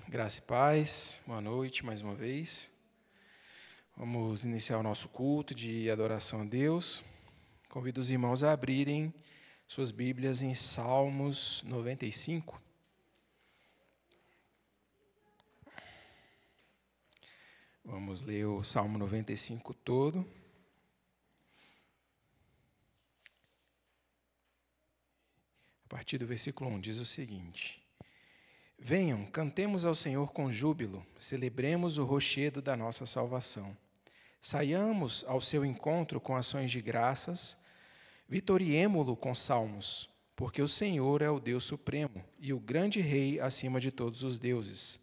Graça e paz, boa noite mais uma vez. Vamos iniciar o nosso culto de adoração a Deus. Convido os irmãos a abrirem suas Bíblias em Salmos 95. Vamos ler o Salmo 95 todo. A partir do versículo 1 diz o seguinte: Venham, cantemos ao Senhor com júbilo, celebremos o rochedo da nossa salvação. Saiamos ao seu encontro com ações de graças, vitoriemo-lo com salmos, porque o Senhor é o Deus supremo e o grande Rei acima de todos os deuses.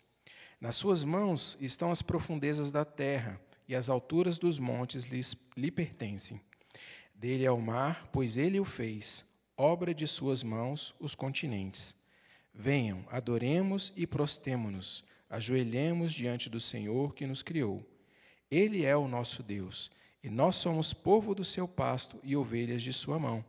Nas suas mãos estão as profundezas da terra, e as alturas dos montes lhe pertencem. Dele é o mar, pois ele o fez, obra de suas mãos os continentes. Venham, adoremos e prostemo-nos, ajoelhemos diante do Senhor que nos criou. Ele é o nosso Deus, e nós somos povo do seu pasto e ovelhas de sua mão.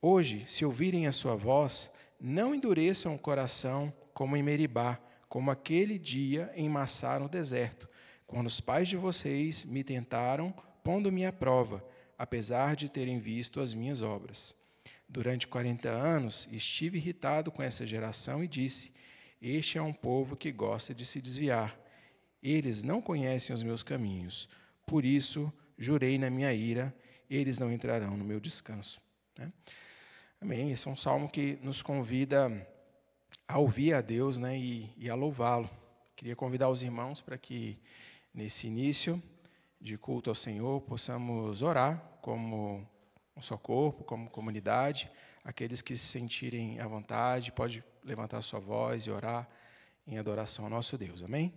Hoje, se ouvirem a sua voz, não endureçam o coração como em Meribá, como aquele dia em Massá no deserto, quando os pais de vocês me tentaram, pondo-me à prova, apesar de terem visto as minhas obras. Durante 40 anos estive irritado com essa geração e disse: Este é um povo que gosta de se desviar. Eles não conhecem os meus caminhos. Por isso, jurei na minha ira, eles não entrarão no meu descanso. Amém. Esse é um salmo que nos convida a ouvir a Deus, e a louvá-lo. Queria convidar os irmãos para que, nesse início de culto ao Senhor, possamos orar como um só corpo, como comunidade. Aqueles que se sentirem à vontade, pode levantar a sua voz e orar em adoração ao nosso Deus. Amém?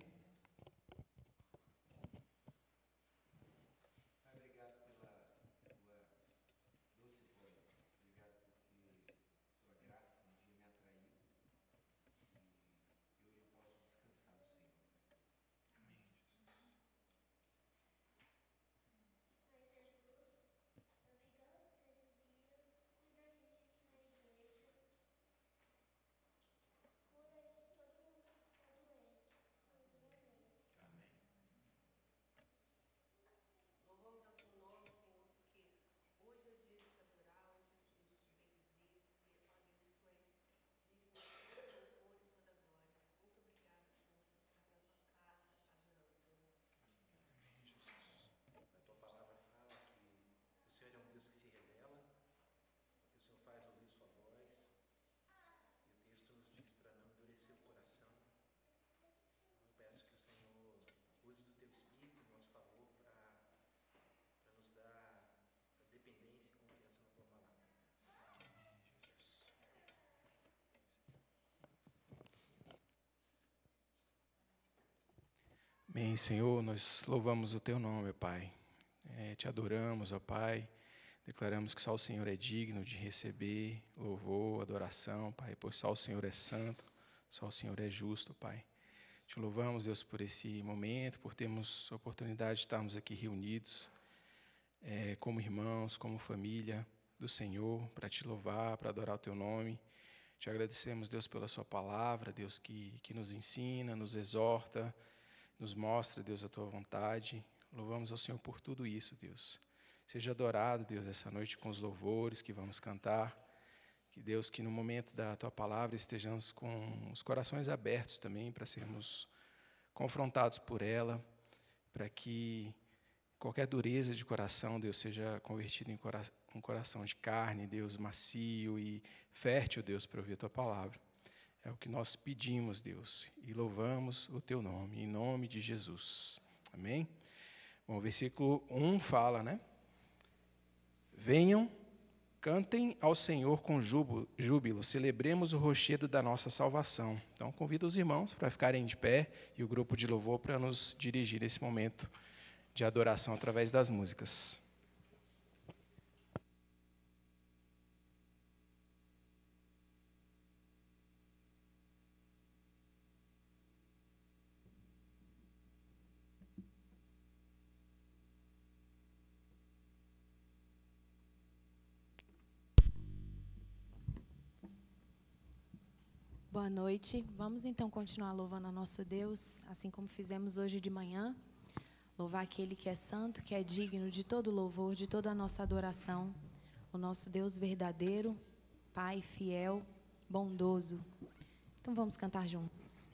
Bem, Senhor, nós louvamos o Teu nome, Pai. Te adoramos, ó Pai. Declaramos que só o Senhor é digno de receber louvor, adoração, Pai, pois só o Senhor é santo, só o Senhor é justo, Pai. Te louvamos, Deus, por esse momento, por termos a oportunidade de estarmos aqui reunidos, como irmãos, como família do Senhor, para Te louvar, para adorar o Teu nome. Te agradecemos, Deus, pela Sua palavra, Deus, que nos ensina, nos exorta, nos mostra, Deus, a Tua vontade. Louvamos ao Senhor por tudo isso, Deus. Seja adorado, Deus, essa noite com os louvores que vamos cantar. Que, Deus, que no momento da Tua palavra estejamos com os corações abertos também para sermos confrontados por ela, para que qualquer dureza de coração, Deus, seja convertida em um coração de carne, Deus, macio e fértil, Deus, para ouvir a Tua palavra. É o que nós pedimos, Deus, e louvamos o Teu nome, em nome de Jesus. Amém? Bom, o versículo 1 fala, Venham, cantem ao Senhor com júbilo, celebremos o rochedo da nossa salvação. Então, convido os irmãos para ficarem de pé e o grupo de louvor para nos dirigir nesse momento de adoração através das músicas. Boa noite. Vamos então continuar louvando ao nosso Deus, assim como fizemos hoje de manhã. Louvar aquele que é santo, que é digno de todo louvor, de toda a nossa adoração. O nosso Deus verdadeiro, Pai fiel, bondoso. Então vamos cantar juntos.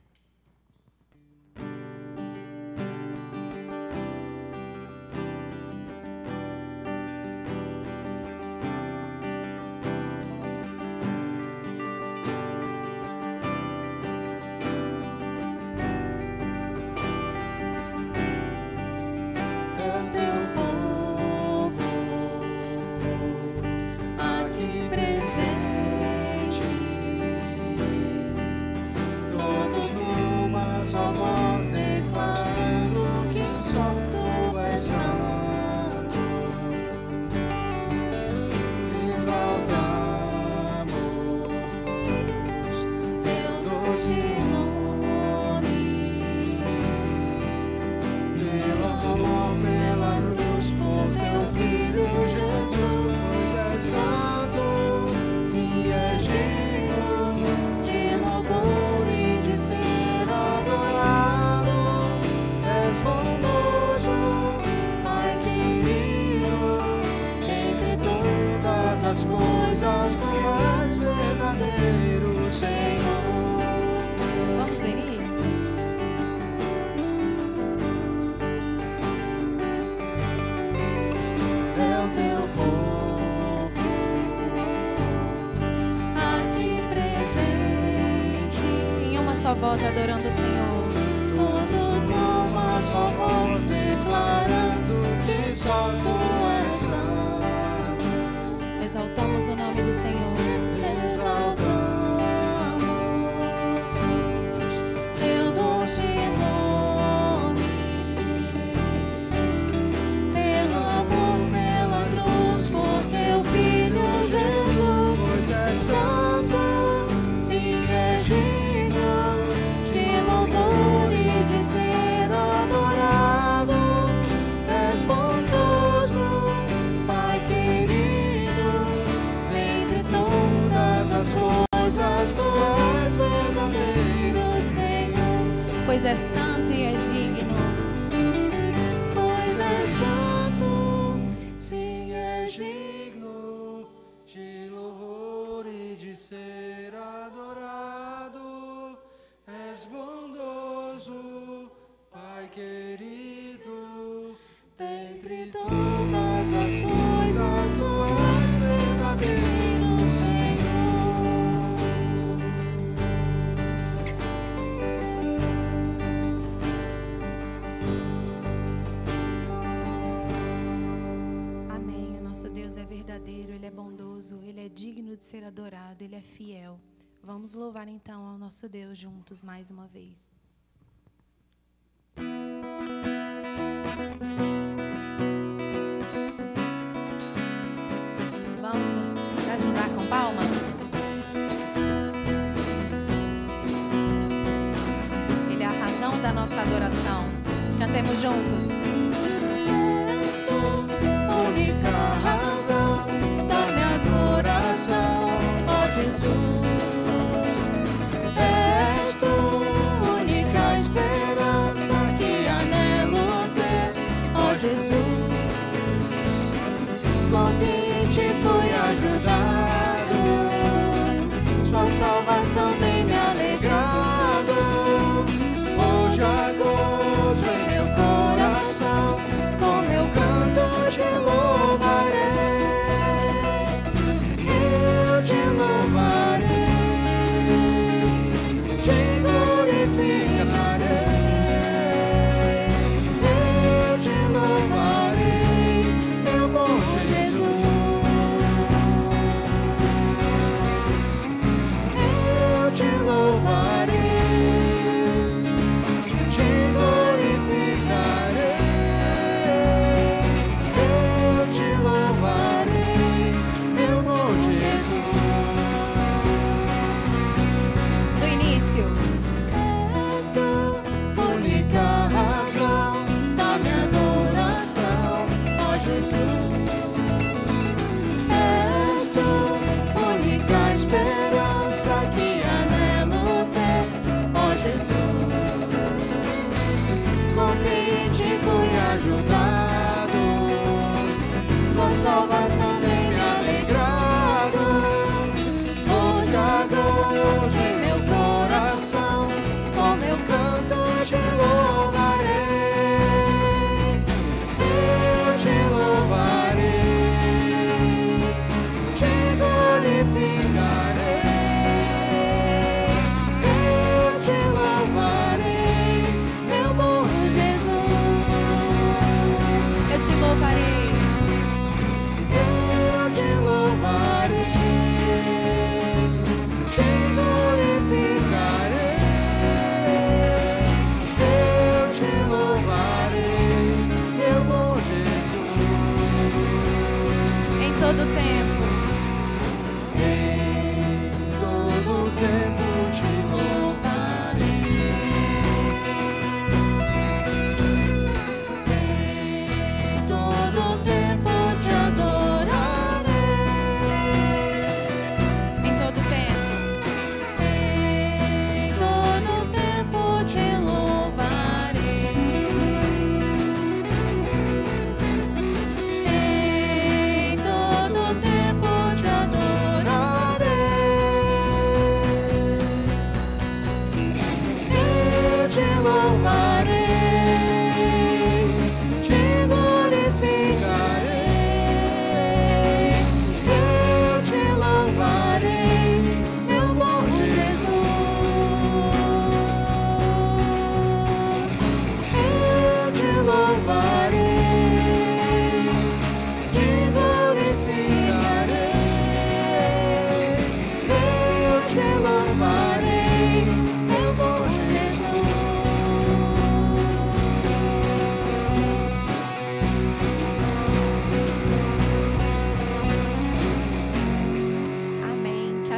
Voz adorando o Senhor. Todos numa só voz declarando que só Tu és santo. Exaltamos o nome do Senhor. Exaltamos Teu doce nome. Pelo amor, pela cruz, por Teu Filho Jesus. Pois és santo, sim, és digno de louvor e de ser adorado. És bondoso, Pai querido, dentre todas as coisas Tu és verdadeiro, Senhor. Pois é santo e é digno. Pois és santo, sim, és digno de louvor e de ser adorado. És bondoso, Pai querido, dentre todas as coisas Tu és verdadeiro, Senhor. Amém. O nosso Deus é verdadeiro, Ele é bondoso, Ele é digno de ser adorado, Ele é fiel. Vamos louvar então ao nosso Deus juntos mais uma vez. Vamos ajudar com palmas? Ele é a razão da nossa adoração. Cantemos juntos. És Tu, única razão da minha adoração, ó Jesus. És Tu, única esperança que anelo ter, ó Jesus. Convite fui ajudado, Sua salvação tem me alegrado. Hoje há gozo em meu coração, com meu canto te louvarei. Eu te louvarei, te glorificarei. Eu te louvarei, meu bom Jesus. Eu te louvarei, te glorificarei. Eu te louvarei, meu bom Jesus.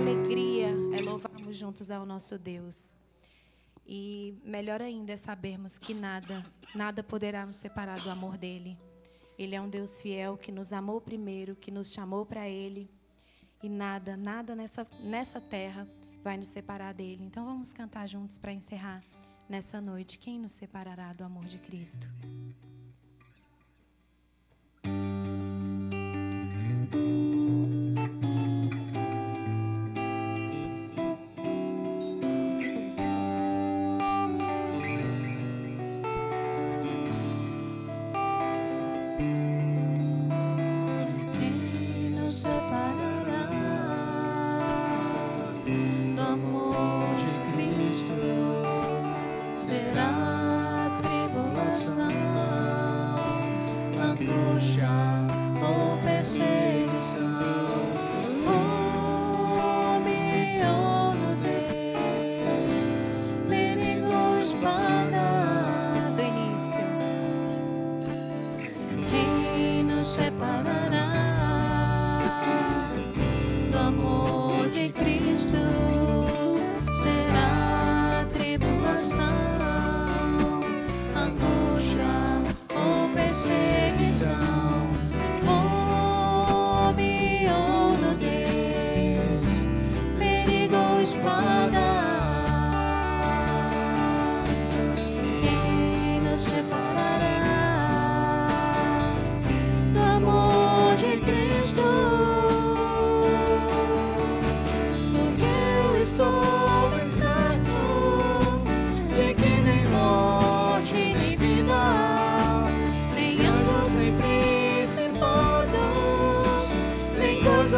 alegria é louvarmos juntos ao nosso Deus. E melhor ainda é sabermos que nada poderá nos separar do amor dele. Ele é um Deus fiel que nos amou primeiro, que nos chamou para ele. E nada nessa terra vai nos separar dele. Então vamos cantar juntos para encerrar nessa noite. Quem nos separará do amor de Cristo?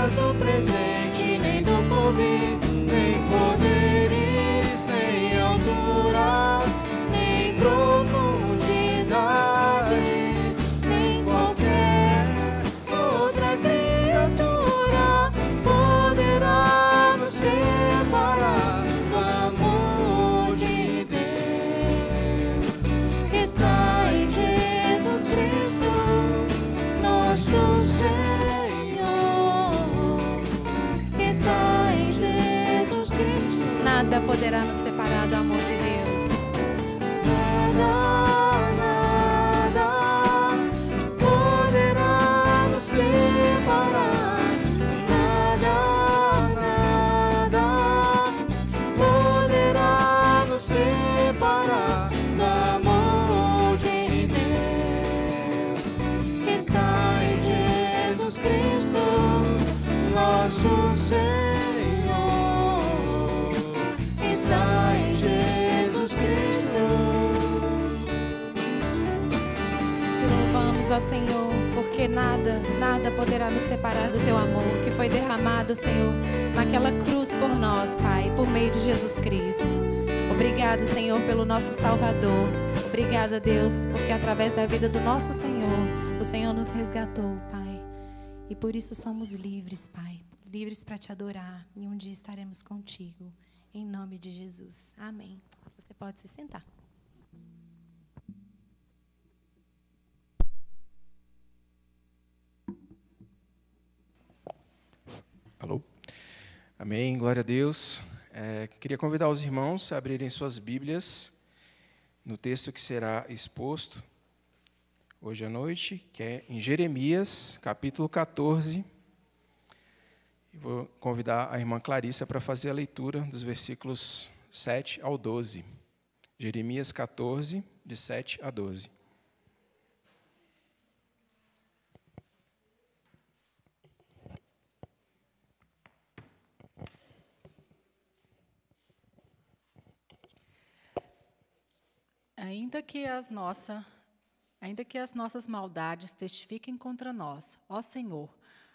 Do presente, nem do porvir, nem poderes, nem alturas, nem profundidade, nem qualquer outra criatura poderá nos separar do amor de Deus que está em Jesus Cristo, nosso Senhor. Nada poderá nos separar do amor de Deus. Nada poderá nos separar. Nada poderá nos separar do amor de Deus que está em Jesus Cristo, nosso Senhor. Está em Jesus Cristo. Te louvamos, ó Senhor, porque nada poderá nos separar do teu amor que foi derramado, Senhor, naquela cruz por nós, Pai, por meio de Jesus Cristo. Obrigado, Senhor, pelo nosso Salvador. Obrigada, Deus, porque através da vida do nosso Senhor, o Senhor nos resgatou, Pai. E por isso somos livres, Pai, livres para te adorar. E um dia estaremos contigo. Em nome de Jesus. Amém. Você pode se sentar. Alô? Amém. Glória a Deus. Queria convidar os irmãos a abrirem suas Bíblias no texto que será exposto hoje à noite, que é em Jeremias, capítulo 14. Vou convidar a irmã Clarissa para fazer a leitura dos versículos 7 ao 12. Jeremias 14, de 7 a 12. Ainda que as nossas maldades testifiquem contra nós, ó Senhor,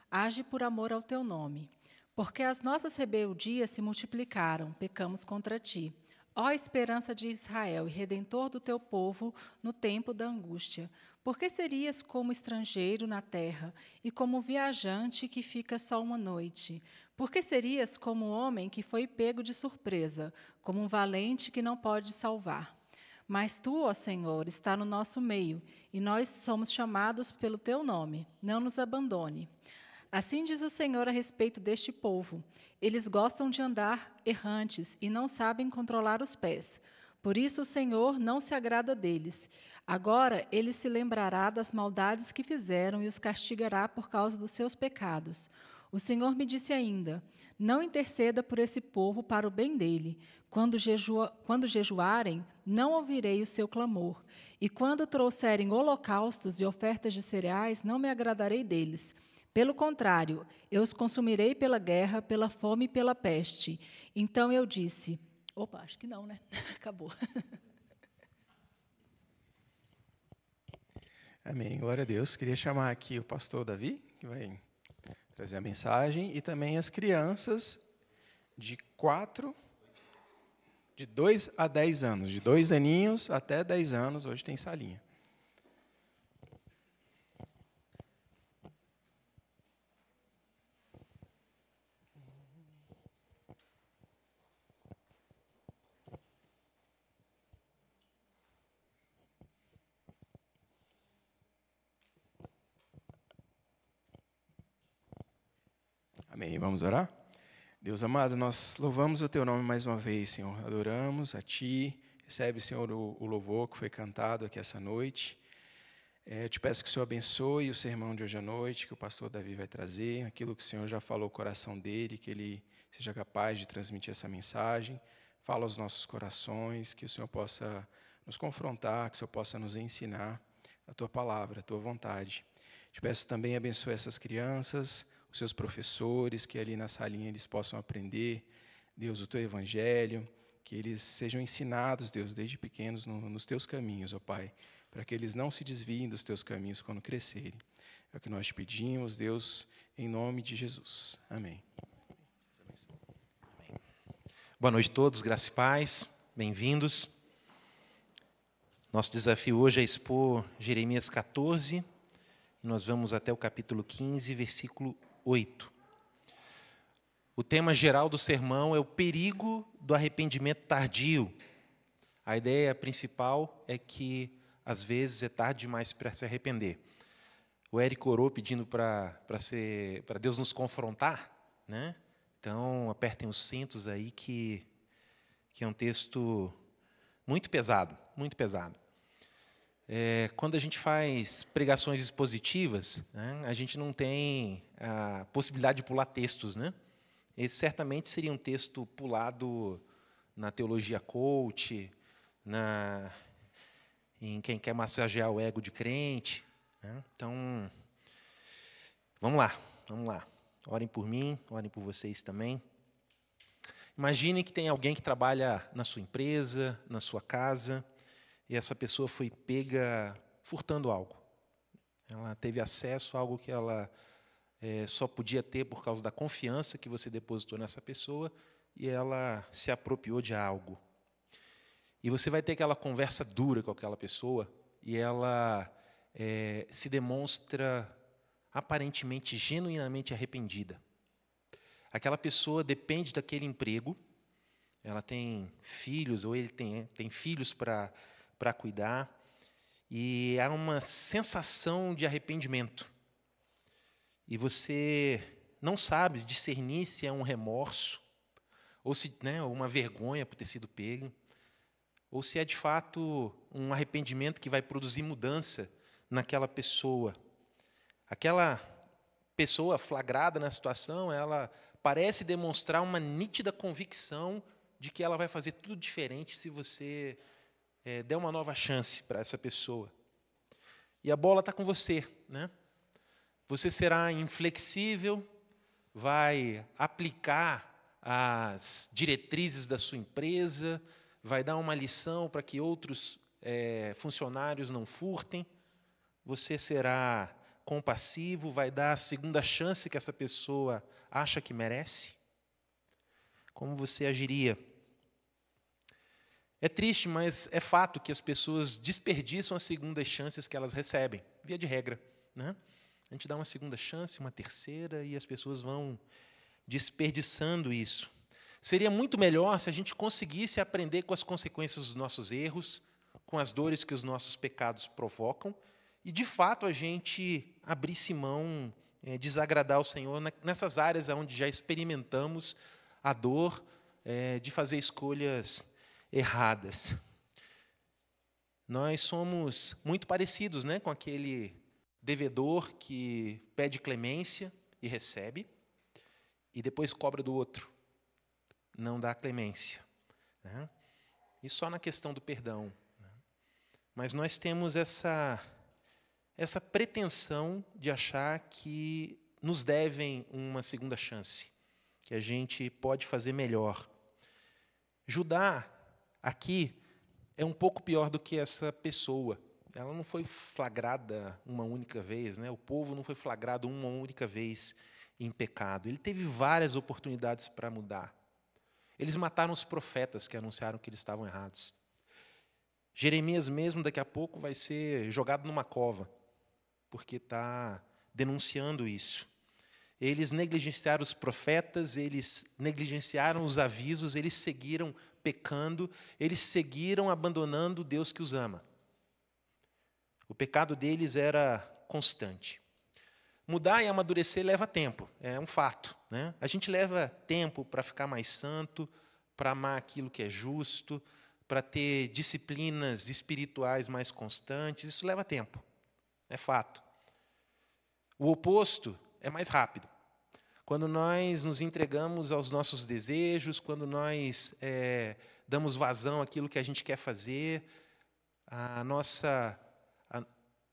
age por amor ao teu nome. Porque as nossas rebeldias se multiplicaram, pecamos contra ti. Ó esperança de Israel e redentor do teu povo no tempo da angústia, por que serias como estrangeiro na terra e como viajante que fica só uma noite? Por que serias como homem que foi pego de surpresa, como um valente que não pode salvar? Mas tu, ó Senhor, está no nosso meio, e nós somos chamados pelo teu nome. Não nos abandone. Assim diz o Senhor a respeito deste povo: eles gostam de andar errantes e não sabem controlar os pés. Por isso o Senhor não se agrada deles. Agora ele se lembrará das maldades que fizeram e os castigará por causa dos seus pecados. O Senhor me disse ainda: não interceda por esse povo para o bem dele. Quando jejuarem, não ouvirei o seu clamor. E quando trouxerem holocaustos e ofertas de cereais, não me agradarei deles. Pelo contrário, eu os consumirei pela guerra, pela fome e pela peste. Então eu disse... Opa, acho que não, né? Acabou. Amém. Glória a Deus. Queria chamar aqui o pastor Davi, que vai trazer a mensagem, e também as crianças de 2 a 10 anos, de 2 aninhos até 10 anos, hoje tem salinha. Amém. Vamos orar? Deus amado, nós louvamos o Teu nome mais uma vez, Senhor. Adoramos a Ti. Recebe, Senhor, o louvor que foi cantado aqui essa noite. Eu te peço que o Senhor abençoe o sermão de hoje à noite, que o pastor Davi vai trazer, aquilo que o Senhor já falou ao coração dele, que ele seja capaz de transmitir essa mensagem. Fala aos nossos corações, que o Senhor possa nos confrontar, que o Senhor possa nos ensinar a Tua palavra, a Tua vontade. Te peço também abençoe essas crianças, os seus professores, que ali na salinha eles possam aprender, Deus, o Teu Evangelho, que eles sejam ensinados, Deus, desde pequenos nos Teus caminhos, ó Pai, para que eles não se desviem dos Teus caminhos quando crescerem. É o que nós te pedimos, Deus, em nome de Jesus. Amém. Boa noite a todos, graça e paz, bem-vindos. Nosso desafio hoje é expor Jeremias 14, e nós vamos até o capítulo 15, versículo 8. O tema geral do sermão é o perigo do arrependimento tardio. A ideia principal é que, às vezes, é tarde demais para se arrepender. O Eric orou pedindo para Deus nos confrontar, né? Então, apertem os cintos aí, que é um texto muito pesado, muito pesado. Quando a gente faz pregações expositivas, né, a gente não tem a possibilidade de pular textos, né? Esse certamente seria um texto pulado na teologia coach, em quem quer massagear o ego de crente, né? Então, vamos lá. Orem por mim, orem por vocês também. Imaginem que tem alguém que trabalha na sua empresa, na sua casa, e essa pessoa foi pega furtando algo. Ela teve acesso a algo que ela só podia ter por causa da confiança que você depositou nessa pessoa, e ela se apropriou de algo. E você vai ter aquela conversa dura com aquela pessoa, e ela se demonstra aparentemente, genuinamente arrependida. Aquela pessoa depende daquele emprego, ela tem filhos, ou ele tem filhos para cuidar, e há uma sensação de arrependimento. E você não sabe discernir se é um remorso, ou se, né, uma vergonha por ter sido pego, ou se é de fato um arrependimento que vai produzir mudança naquela pessoa. Aquela pessoa flagrada na situação, ela parece demonstrar uma nítida convicção de que ela vai fazer tudo diferente se você der uma nova chance para essa pessoa. E a bola está com você, né? Você será inflexível, vai aplicar as diretrizes da sua empresa, vai dar uma lição para que outros funcionários não furtem, você será compassivo, vai dar a segunda chance que essa pessoa acha que merece? Como você agiria? É triste, mas é fato que as pessoas desperdiçam as segundas chances que elas recebem, via de regra, né? A gente dá uma segunda chance, uma terceira, e as pessoas vão desperdiçando isso. Seria muito melhor se a gente conseguisse aprender com as consequências dos nossos erros, com as dores que os nossos pecados provocam, e, de fato, a gente abrisse mão desagradar ao Senhor nessas áreas onde já experimentamos a dor de fazer escolhas erradas. Nós somos muito parecidos, né, com aquele devedor que pede clemência e recebe, e depois cobra do outro, não dá clemência, né? E só na questão do perdão, né? Mas nós temos essa pretensão de achar que nos devem uma segunda chance, que a gente pode fazer melhor. Judá, aqui, é um pouco pior do que essa pessoa. Ela não foi flagrada uma única vez, né? O povo não foi flagrado uma única vez em pecado. Ele teve várias oportunidades para mudar. Eles mataram os profetas que anunciaram que eles estavam errados. Jeremias mesmo, daqui a pouco, vai ser jogado numa cova, porque está denunciando isso. Eles negligenciaram os profetas, eles negligenciaram os avisos, eles seguiram pecando, eles seguiram abandonando o Deus que os ama. O pecado deles era constante. Mudar e amadurecer leva tempo, é um fato, né? A gente leva tempo para ficar mais santo, para amar aquilo que é justo, para ter disciplinas espirituais mais constantes, isso leva tempo, é fato. O oposto é mais rápido. Quando nós nos entregamos aos nossos desejos, quando nós damos vazão àquilo que a gente quer fazer,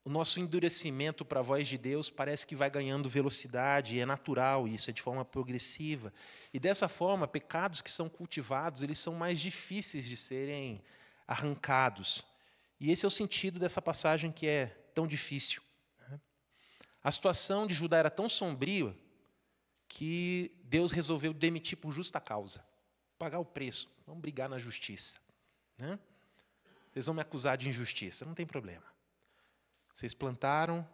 o nosso endurecimento para a voz de Deus parece que vai ganhando velocidade, e é natural isso, é de forma progressiva. E dessa forma, pecados que são cultivados, eles são mais difíceis de serem arrancados. E esse é o sentido dessa passagem que é tão difícil. A situação de Judá era tão sombria que Deus resolveu demitir por justa causa, pagar o preço, vamos brigar na justiça, né? Vocês vão me acusar de injustiça, não tem problema. Vocês plantaram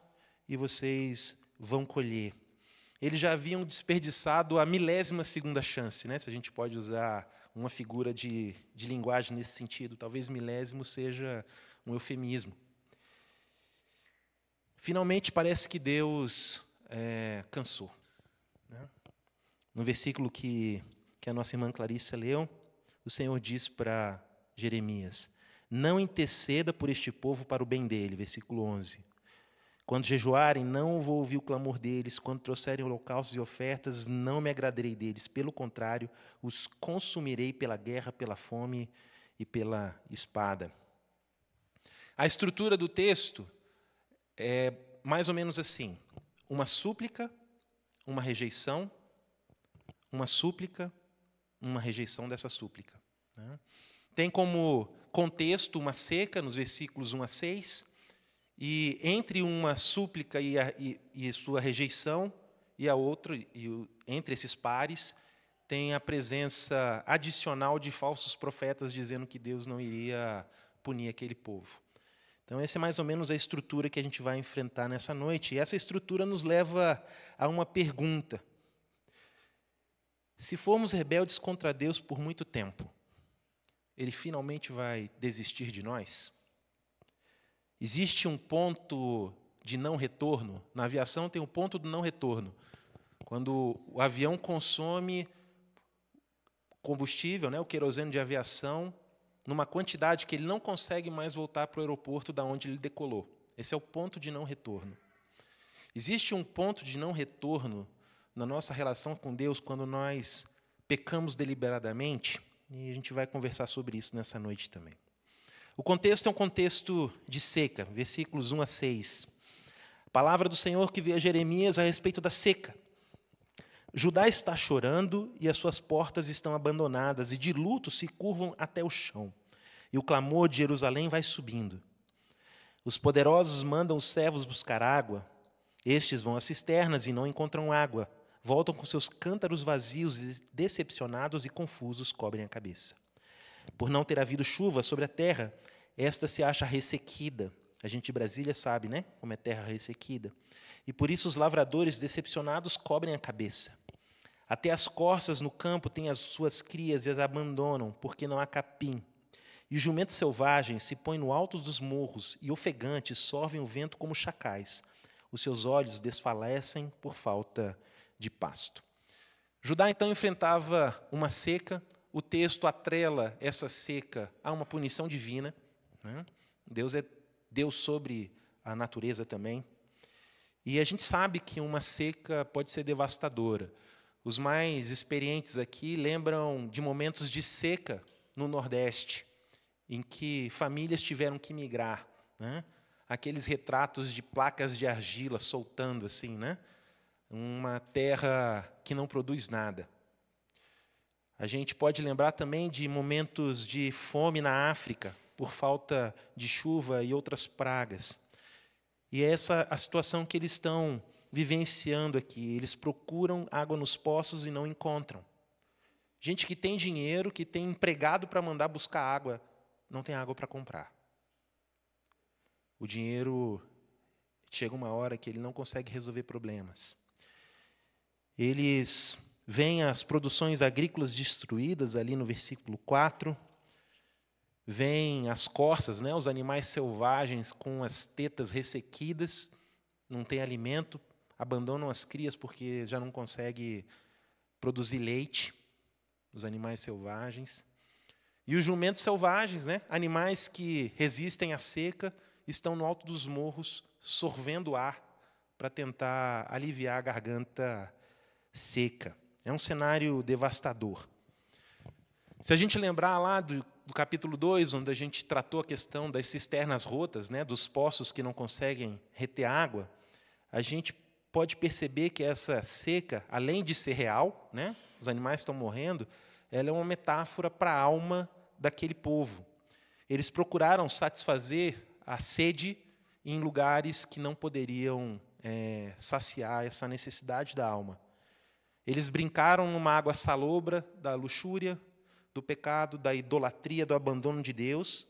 e vocês vão colher. Eles já haviam desperdiçado a milésima chance, né? Se a gente pode usar uma figura de linguagem nesse sentido, talvez milésimo seja um eufemismo. Finalmente, parece que Deus cansou, né? No versículo que a nossa irmã Clarissa leu, o Senhor diz para Jeremias: não interceda por este povo para o bem dele, versículo 11. Quando jejuarem, não vou ouvir o clamor deles. Quando trouxerem holocaustos e ofertas, não me agradarei deles. Pelo contrário, os consumirei pela guerra, pela fome e pela espada. A estrutura do texto é mais ou menos assim: uma súplica, uma rejeição, uma súplica, uma rejeição dessa súplica, né? Tem como contexto uma seca, nos versículos 1 a 6, e entre uma súplica e sua rejeição, e a outra, entre esses pares, tem a presença adicional de falsos profetas dizendo que Deus não iria punir aquele povo. Então, essa é mais ou menos a estrutura que a gente vai enfrentar nessa noite. E essa estrutura nos leva a uma pergunta: se formos rebeldes contra Deus por muito tempo, Ele finalmente vai desistir de nós? Existe um ponto de não retorno? Na aviação tem um ponto de não retorno. Quando o avião consome combustível, né, o querosene de aviação, numa quantidade que ele não consegue mais voltar para o aeroporto da onde ele decolou. Esse é o ponto de não retorno. Existe um ponto de não retorno na nossa relação com Deus quando nós pecamos deliberadamente, e a gente vai conversar sobre isso nessa noite também. O contexto é um contexto de seca, versículos 1 a 6. A palavra do Senhor que veio a Jeremias a respeito da seca. Judá está chorando e as suas portas estão abandonadas, e de luto se curvam até o chão. E o clamor de Jerusalém vai subindo. Os poderosos mandam os servos buscar água. Estes vão às cisternas e não encontram água. Voltam com seus cântaros vazios, decepcionados e confusos, cobrem a cabeça. Por não ter havido chuva sobre a terra, esta se acha ressequida. A gente de Brasília sabe, né, como é terra ressequida. E por isso os lavradores decepcionados cobrem a cabeça. Até as corças no campo têm as suas crias e as abandonam, porque não há capim. E os jumentos selvagens se põem no alto dos morros, e ofegantes sorvem o vento como chacais. os seus olhos desfalecem por falta de pasto. Judá, então, enfrentava uma seca. O texto atrela essa seca a uma punição divina, né? Deus é Deus sobre a natureza também. E a gente sabe que uma seca pode ser devastadora. Os mais experientes aqui lembram de momentos de seca no Nordeste, em que famílias tiveram que migrar, né? Aqueles retratos de placas de argila soltando assim, né? Uma terra que não produz nada. A gente pode lembrar também de momentos de fome na África, por falta de chuva e outras pragas. E é essa a situação que eles estão vivenciando aqui. Eles procuram água nos poços e não encontram. Gente que tem dinheiro, que tem empregado para mandar buscar água, não tem água para comprar. O dinheiro, chega uma hora que ele não consegue resolver problemas. Eles veem as produções agrícolas destruídas ali no versículo 4. Vêm as corças, né, os animais selvagens com as tetas ressequidas, não tem alimento, abandonam as crias porque já não consegue produzir leite, os animais selvagens. E os jumentos selvagens, né, animais que resistem à seca, estão no alto dos morros, sorvendo ar para tentar aliviar a garganta seca. É um cenário devastador. Se a gente lembrar lá do capítulo 2, onde a gente tratou a questão das cisternas rotas, né, dos poços que não conseguem reter água, a gente pode perceber que essa seca, além de ser real, né, os animais estão morrendo, ela é uma metáfora para a alma daquele povo. Eles procuraram satisfazer a sede em lugares que não poderiam saciar essa necessidade da alma. Eles brincaram numa água salobra da luxúria, do pecado, da idolatria, do abandono de Deus,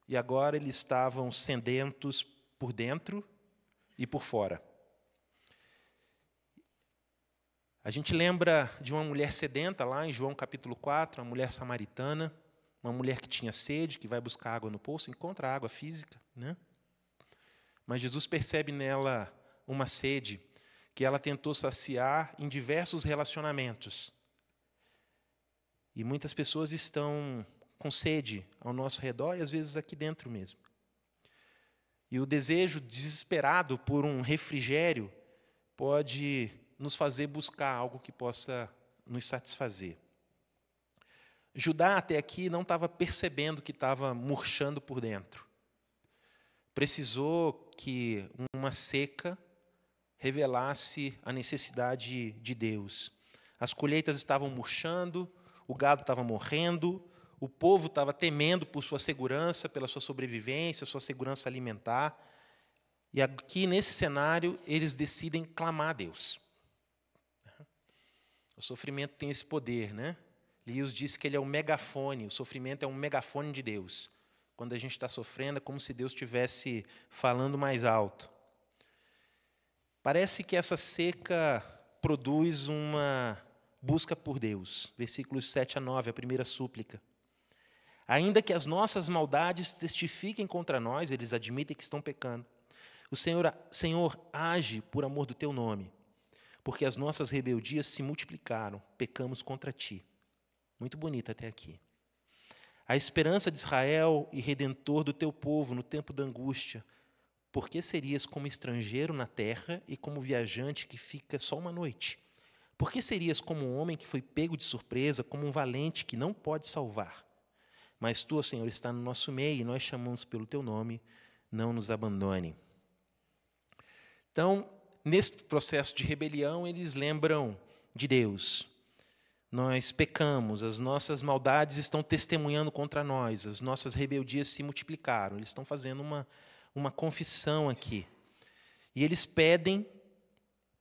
e agora eles estavam sedentos por dentro e por fora. A gente lembra de uma mulher sedenta lá em João capítulo 4, uma mulher samaritana, uma mulher que tinha sede, que vai buscar água no poço, encontra água física, né? Mas Jesus percebe nela uma sede que ela tentou saciar em diversos relacionamentos. E muitas pessoas estão com sede ao nosso redor e às vezes aqui dentro mesmo. E o desejo desesperado por um refrigério pode nos fazer buscar algo que possa nos satisfazer. Judá até aqui não estava percebendo que estava murchando por dentro. Precisou que uma seca revelasse a necessidade de Deus. As colheitas estavam murchando, o gado estava morrendo, o povo estava temendo por sua segurança, pela sua sobrevivência, sua segurança alimentar. E aqui, nesse cenário, eles decidem clamar a Deus. O sofrimento tem esse poder, né? Lewis disse que ele é um megafone, o sofrimento é um megafone de Deus. Quando a gente está sofrendo, é como se Deus estivesse falando mais alto. Parece que essa seca produz uma busca por Deus. Versículos 7 a 9, a primeira súplica. Ainda que as nossas maldades testifiquem contra nós, eles admitem que estão pecando. O Senhor age por amor do teu nome, porque as nossas rebeldias se multiplicaram, pecamos contra ti. Muito bonito até aqui. A esperança de Israel e redentor do teu povo no tempo da angústia, por que serias como estrangeiro na terra e como viajante que fica só uma noite? Por que serias como um homem que foi pego de surpresa, como um valente que não pode salvar? Mas tu, Senhor, está no nosso meio e nós chamamos pelo teu nome, não nos abandone. Então, nesse processo de rebelião, eles lembram de Deus. Nós pecamos, as nossas maldades estão testemunhando contra nós, as nossas rebeldias se multiplicaram. Eles estão fazendo uma confissão aqui. E eles pedem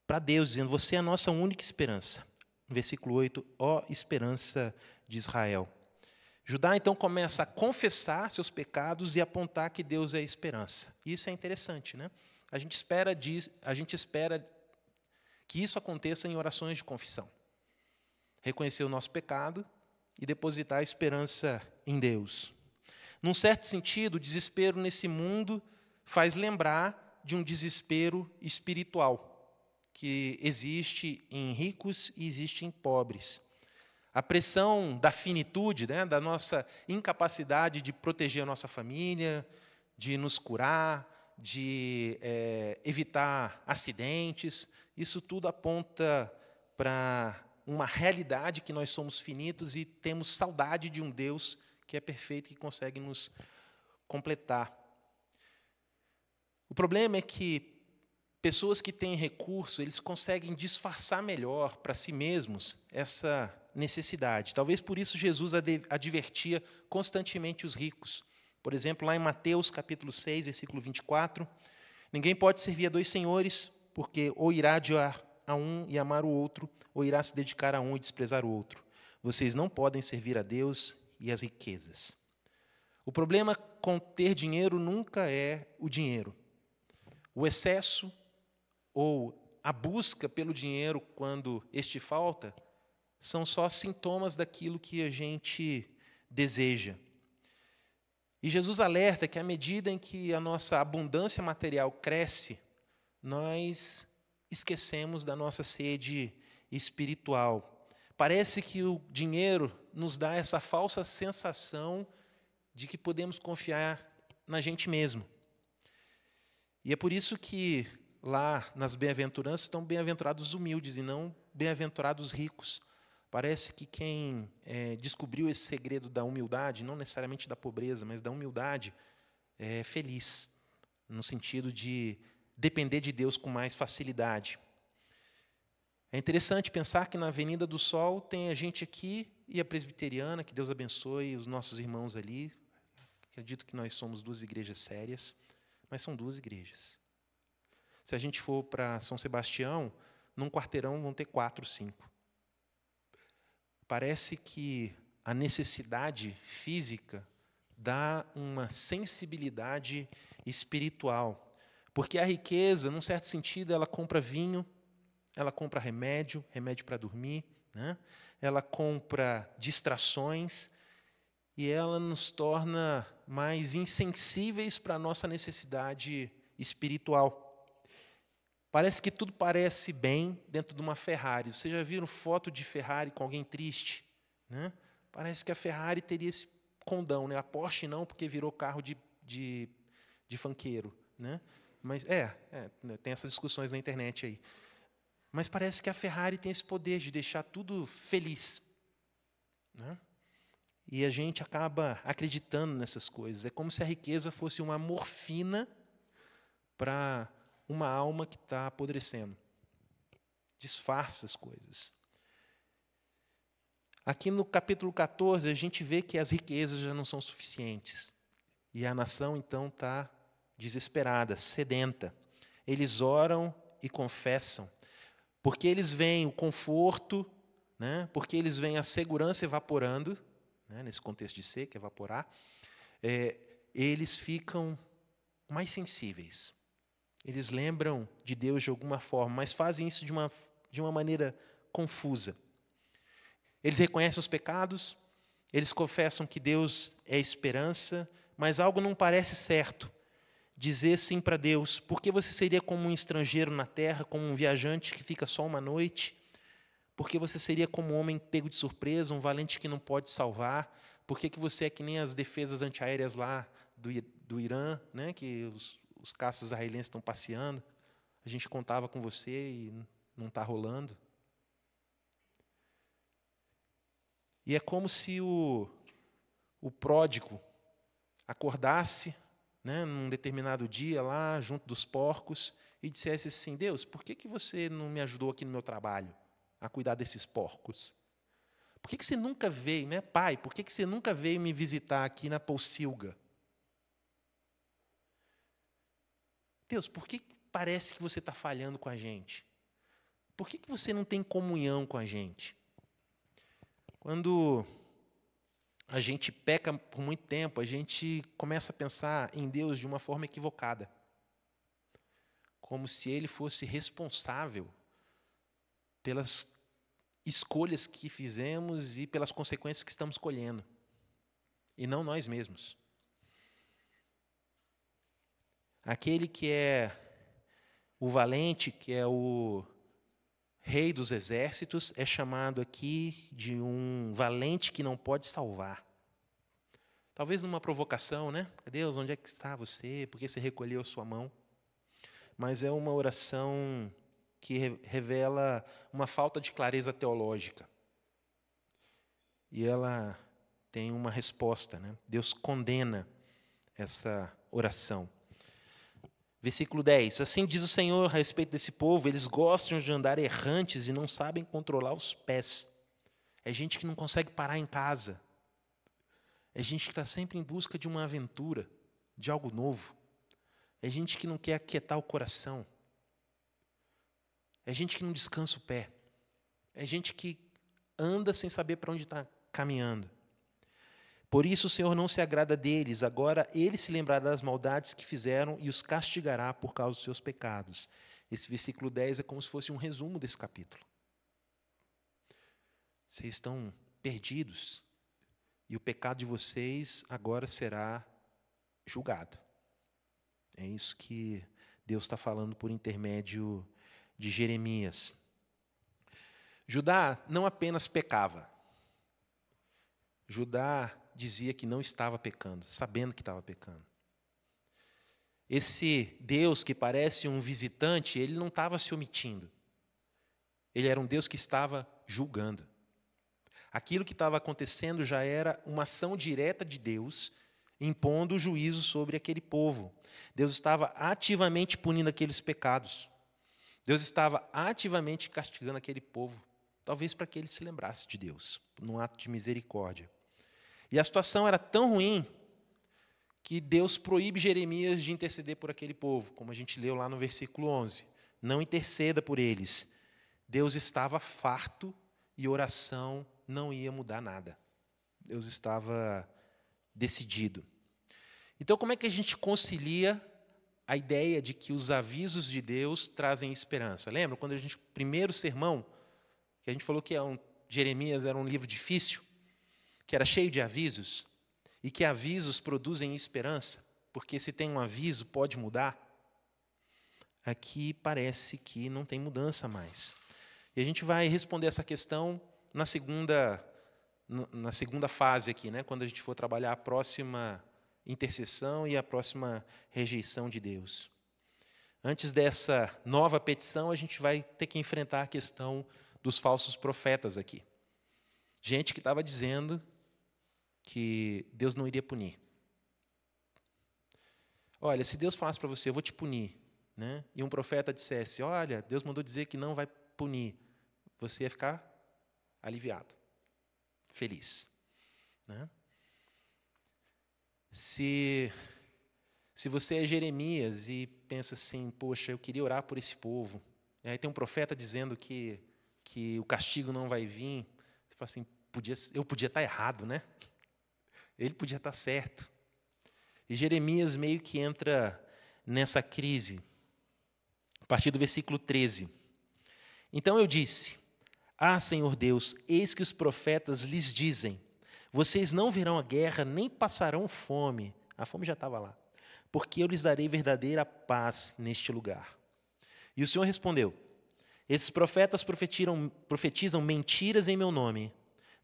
para Deus, dizendo, você é a nossa única esperança. No versículo 8, ó esperança de Israel. Judá, então, começa a confessar seus pecados e apontar que Deus é a esperança. Isso é interessante, né? A gente espera que isso aconteça em orações de confissão. Reconhecer o nosso pecado e depositar a esperança em Deus. Num certo sentido, o desespero nesse mundo faz lembrar de um desespero espiritual que existe em ricos e existe em pobres. A pressão da finitude, né, da nossa incapacidade de proteger a nossa família, de nos curar, de evitar acidentes, isso tudo aponta para uma realidade que nós somos finitos e temos saudade de um Deus que é perfeito e que consegue nos completar. O problema é que pessoas que têm recurso, eles conseguem disfarçar melhor para si mesmos essa necessidade. Talvez por isso Jesus advertia constantemente os ricos. Por exemplo, lá em Mateus, capítulo 6, versículo 24, ninguém pode servir a dois senhores, porque ou irá odiar a um e amar o outro, ou irá se dedicar a um e desprezar o outro. Vocês não podem servir a Deus e as riquezas. O problema com ter dinheiro nunca é o dinheiro. O excesso ou a busca pelo dinheiro quando este falta são só sintomas daquilo que a gente deseja. E Jesus alerta que à medida em que a nossa abundância material cresce, nós esquecemos da nossa sede espiritual. Parece que o dinheiro nos dá essa falsa sensação de que podemos confiar na gente mesmo. E é por isso que lá nas bem-aventuranças estão bem-aventurados os humildes e não bem-aventurados os ricos. Parece que quem descobriu esse segredo da humildade, não necessariamente da pobreza, mas da humildade, é feliz, no sentido de depender de Deus com mais facilidade. É interessante pensar que na Avenida do Sol tem a gente aqui e a presbiteriana, que Deus abençoe os nossos irmãos ali. Acredito que nós somos duas igrejas sérias, mas são duas igrejas. Se a gente for para São Sebastião, num quarteirão vão ter 4, 5. Parece que a necessidade física dá uma sensibilidade espiritual. Porque a riqueza, num certo sentido, ela compra vinho, ela compra remédio para dormir, né? Ela compra distrações e ela nos torna mais insensíveis para a nossa necessidade espiritual. Parece que tudo parece bem dentro de uma Ferrari. Vocês já viram foto de Ferrari com alguém triste? Né? Parece que a Ferrari teria esse condão, né? A Porsche não, porque virou carro de funkeiro. Né? Mas tem essas discussões na internet aí. Mas parece que a Ferrari tem esse poder de deixar tudo feliz. Né? E a gente acaba acreditando nessas coisas. É como se a riqueza fosse uma morfina para uma alma que está apodrecendo. Disfarça as coisas. Aqui no capítulo 14, a gente vê que as riquezas já não são suficientes. E a nação, então, está desesperada, sedenta. Eles oram e confessam. Porque eles veem o conforto, né? Porque eles veem a segurança evaporando, né? Nesse contexto de seca, evaporar, eles ficam mais sensíveis. Eles lembram de Deus de alguma forma, mas fazem isso de uma maneira confusa. Eles reconhecem os pecados, eles confessam que Deus é esperança, mas algo não parece certo. Dizer sim para Deus, porque você seria como um estrangeiro na terra, como um viajante que fica só uma noite? Porque você seria como um homem pego de surpresa, um valente que não pode salvar? Por que você é que nem as defesas antiaéreas lá do Irã, né, que os caças israelenses estão passeando? A gente contava com você e não está rolando. E é como se o pródigo acordasse, né, num determinado dia lá, junto dos porcos, e dissesse assim: Deus, por que você não me ajudou aqui no meu trabalho a cuidar desses porcos? Por que você nunca veio, né, pai, por que você nunca veio me visitar aqui na Pocilga? Deus, por que parece que você está falhando com a gente? Por que você não tem comunhão com a gente? Quando a gente peca por muito tempo, a gente começa a pensar em Deus de uma forma equivocada. Como se Ele fosse responsável pelas escolhas que fizemos e pelas consequências que estamos colhendo. E não nós mesmos. Aquele que é O valente, que é o rei dos exércitos, é chamado aqui de um valente que não pode salvar. Talvez numa provocação, né? Deus, onde é que está você? Por que você recolheu a sua mão? Mas é uma oração que revela uma falta de clareza teológica. E ela tem uma resposta, né? Deus condena essa oração. Versículo 10. Assim diz o Senhor a respeito desse povo, eles gostam de andar errantes e não sabem controlar os pés. É gente que não consegue parar em casa. É gente que está sempre em busca de uma aventura, de algo novo. É gente que não quer aquietar o coração. É gente que não descansa o pé. É gente que anda sem saber para onde está caminhando. Por isso o Senhor não se agrada deles, agora Ele se lembrará das maldades que fizeram e os castigará por causa dos seus pecados. Esse versículo 10 é como se fosse um resumo desse capítulo. Vocês estão perdidos e o pecado de vocês agora será julgado. É isso que Deus está falando por intermédio de Jeremias. Judá não apenas pecava. Judá dizia que não estava pecando, sabendo que estava pecando. Esse Deus que parece um visitante, ele não estava se omitindo. Ele era um Deus que estava julgando. Aquilo que estava acontecendo já era uma ação direta de Deus, impondo o juízo sobre aquele povo. Deus estava ativamente punindo aqueles pecados. Deus estava ativamente castigando aquele povo, talvez para que ele se lembrasse de Deus, num ato de misericórdia. E a situação era tão ruim que Deus proíbe Jeremias de interceder por aquele povo, como a gente leu lá no versículo 11. Não interceda por eles. Deus estava farto e oração não ia mudar nada. Deus estava decidido. Então, como é que a gente concilia a ideia de que os avisos de Deus trazem esperança? Lembra quando primeiro sermão, que a gente falou que Jeremias era um livro difícil, que era cheio de avisos, e que avisos produzem esperança, porque se tem um aviso, pode mudar. Aqui parece que não tem mudança mais. E a gente vai responder essa questão na segunda fase aqui, né? Quando a gente for trabalhar a próxima intercessão e a próxima rejeição de Deus. Antes dessa nova petição, a gente vai ter que enfrentar a questão dos falsos profetas aqui. Gente que estava dizendo que Deus não iria punir. Olha, se Deus falasse para você, eu vou te punir, né? E um profeta dissesse, olha, Deus mandou dizer que não vai punir, você ia ficar aliviado, feliz, né? Se você é Jeremias e pensa assim, poxa, eu queria orar por esse povo, e aí tem um profeta dizendo que o castigo não vai vir, você fala assim, eu podia estar errado, né? Ele podia estar certo. E Jeremias meio que entra nessa crise, a partir do versículo 13. Então eu disse, Senhor Deus, eis que os profetas lhes dizem, vocês não verão a guerra, nem passarão fome. A fome já estava lá. Porque eu lhes darei verdadeira paz neste lugar. E o Senhor respondeu, esses profetas profetizam mentiras em meu nome.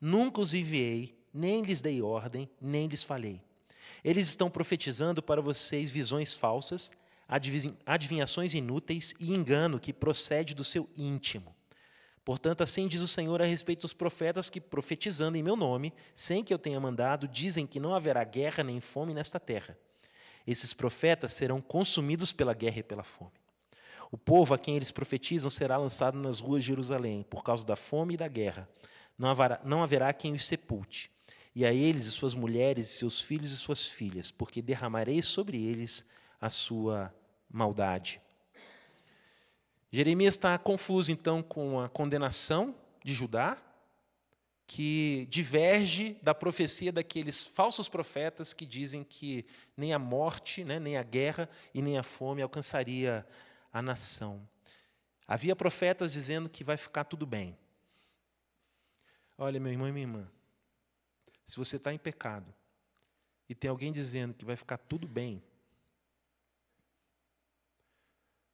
Nunca os enviei, nem lhes dei ordem, nem lhes falei. Eles estão profetizando para vocês visões falsas, adivinhações inúteis e engano que procede do seu íntimo. Portanto, assim diz o Senhor a respeito dos profetas que, profetizando em meu nome, sem que eu tenha mandado, dizem que não haverá guerra nem fome nesta terra. Esses profetas serão consumidos pela guerra e pela fome. O povo a quem eles profetizam será lançado nas ruas de Jerusalém, por causa da fome e da guerra. Não haverá quem os sepulte. E a eles, e suas mulheres, e seus filhos e suas filhas, porque derramarei sobre eles a sua maldade. Jeremias está confuso, então, com a condenação de Judá, que diverge da profecia daqueles falsos profetas que dizem que nem a morte, né, nem a guerra e nem a fome alcançaria a nação. Havia profetas dizendo que vai ficar tudo bem. Olha, meu irmão e minha irmã, se você está em pecado e tem alguém dizendo que vai ficar tudo bem,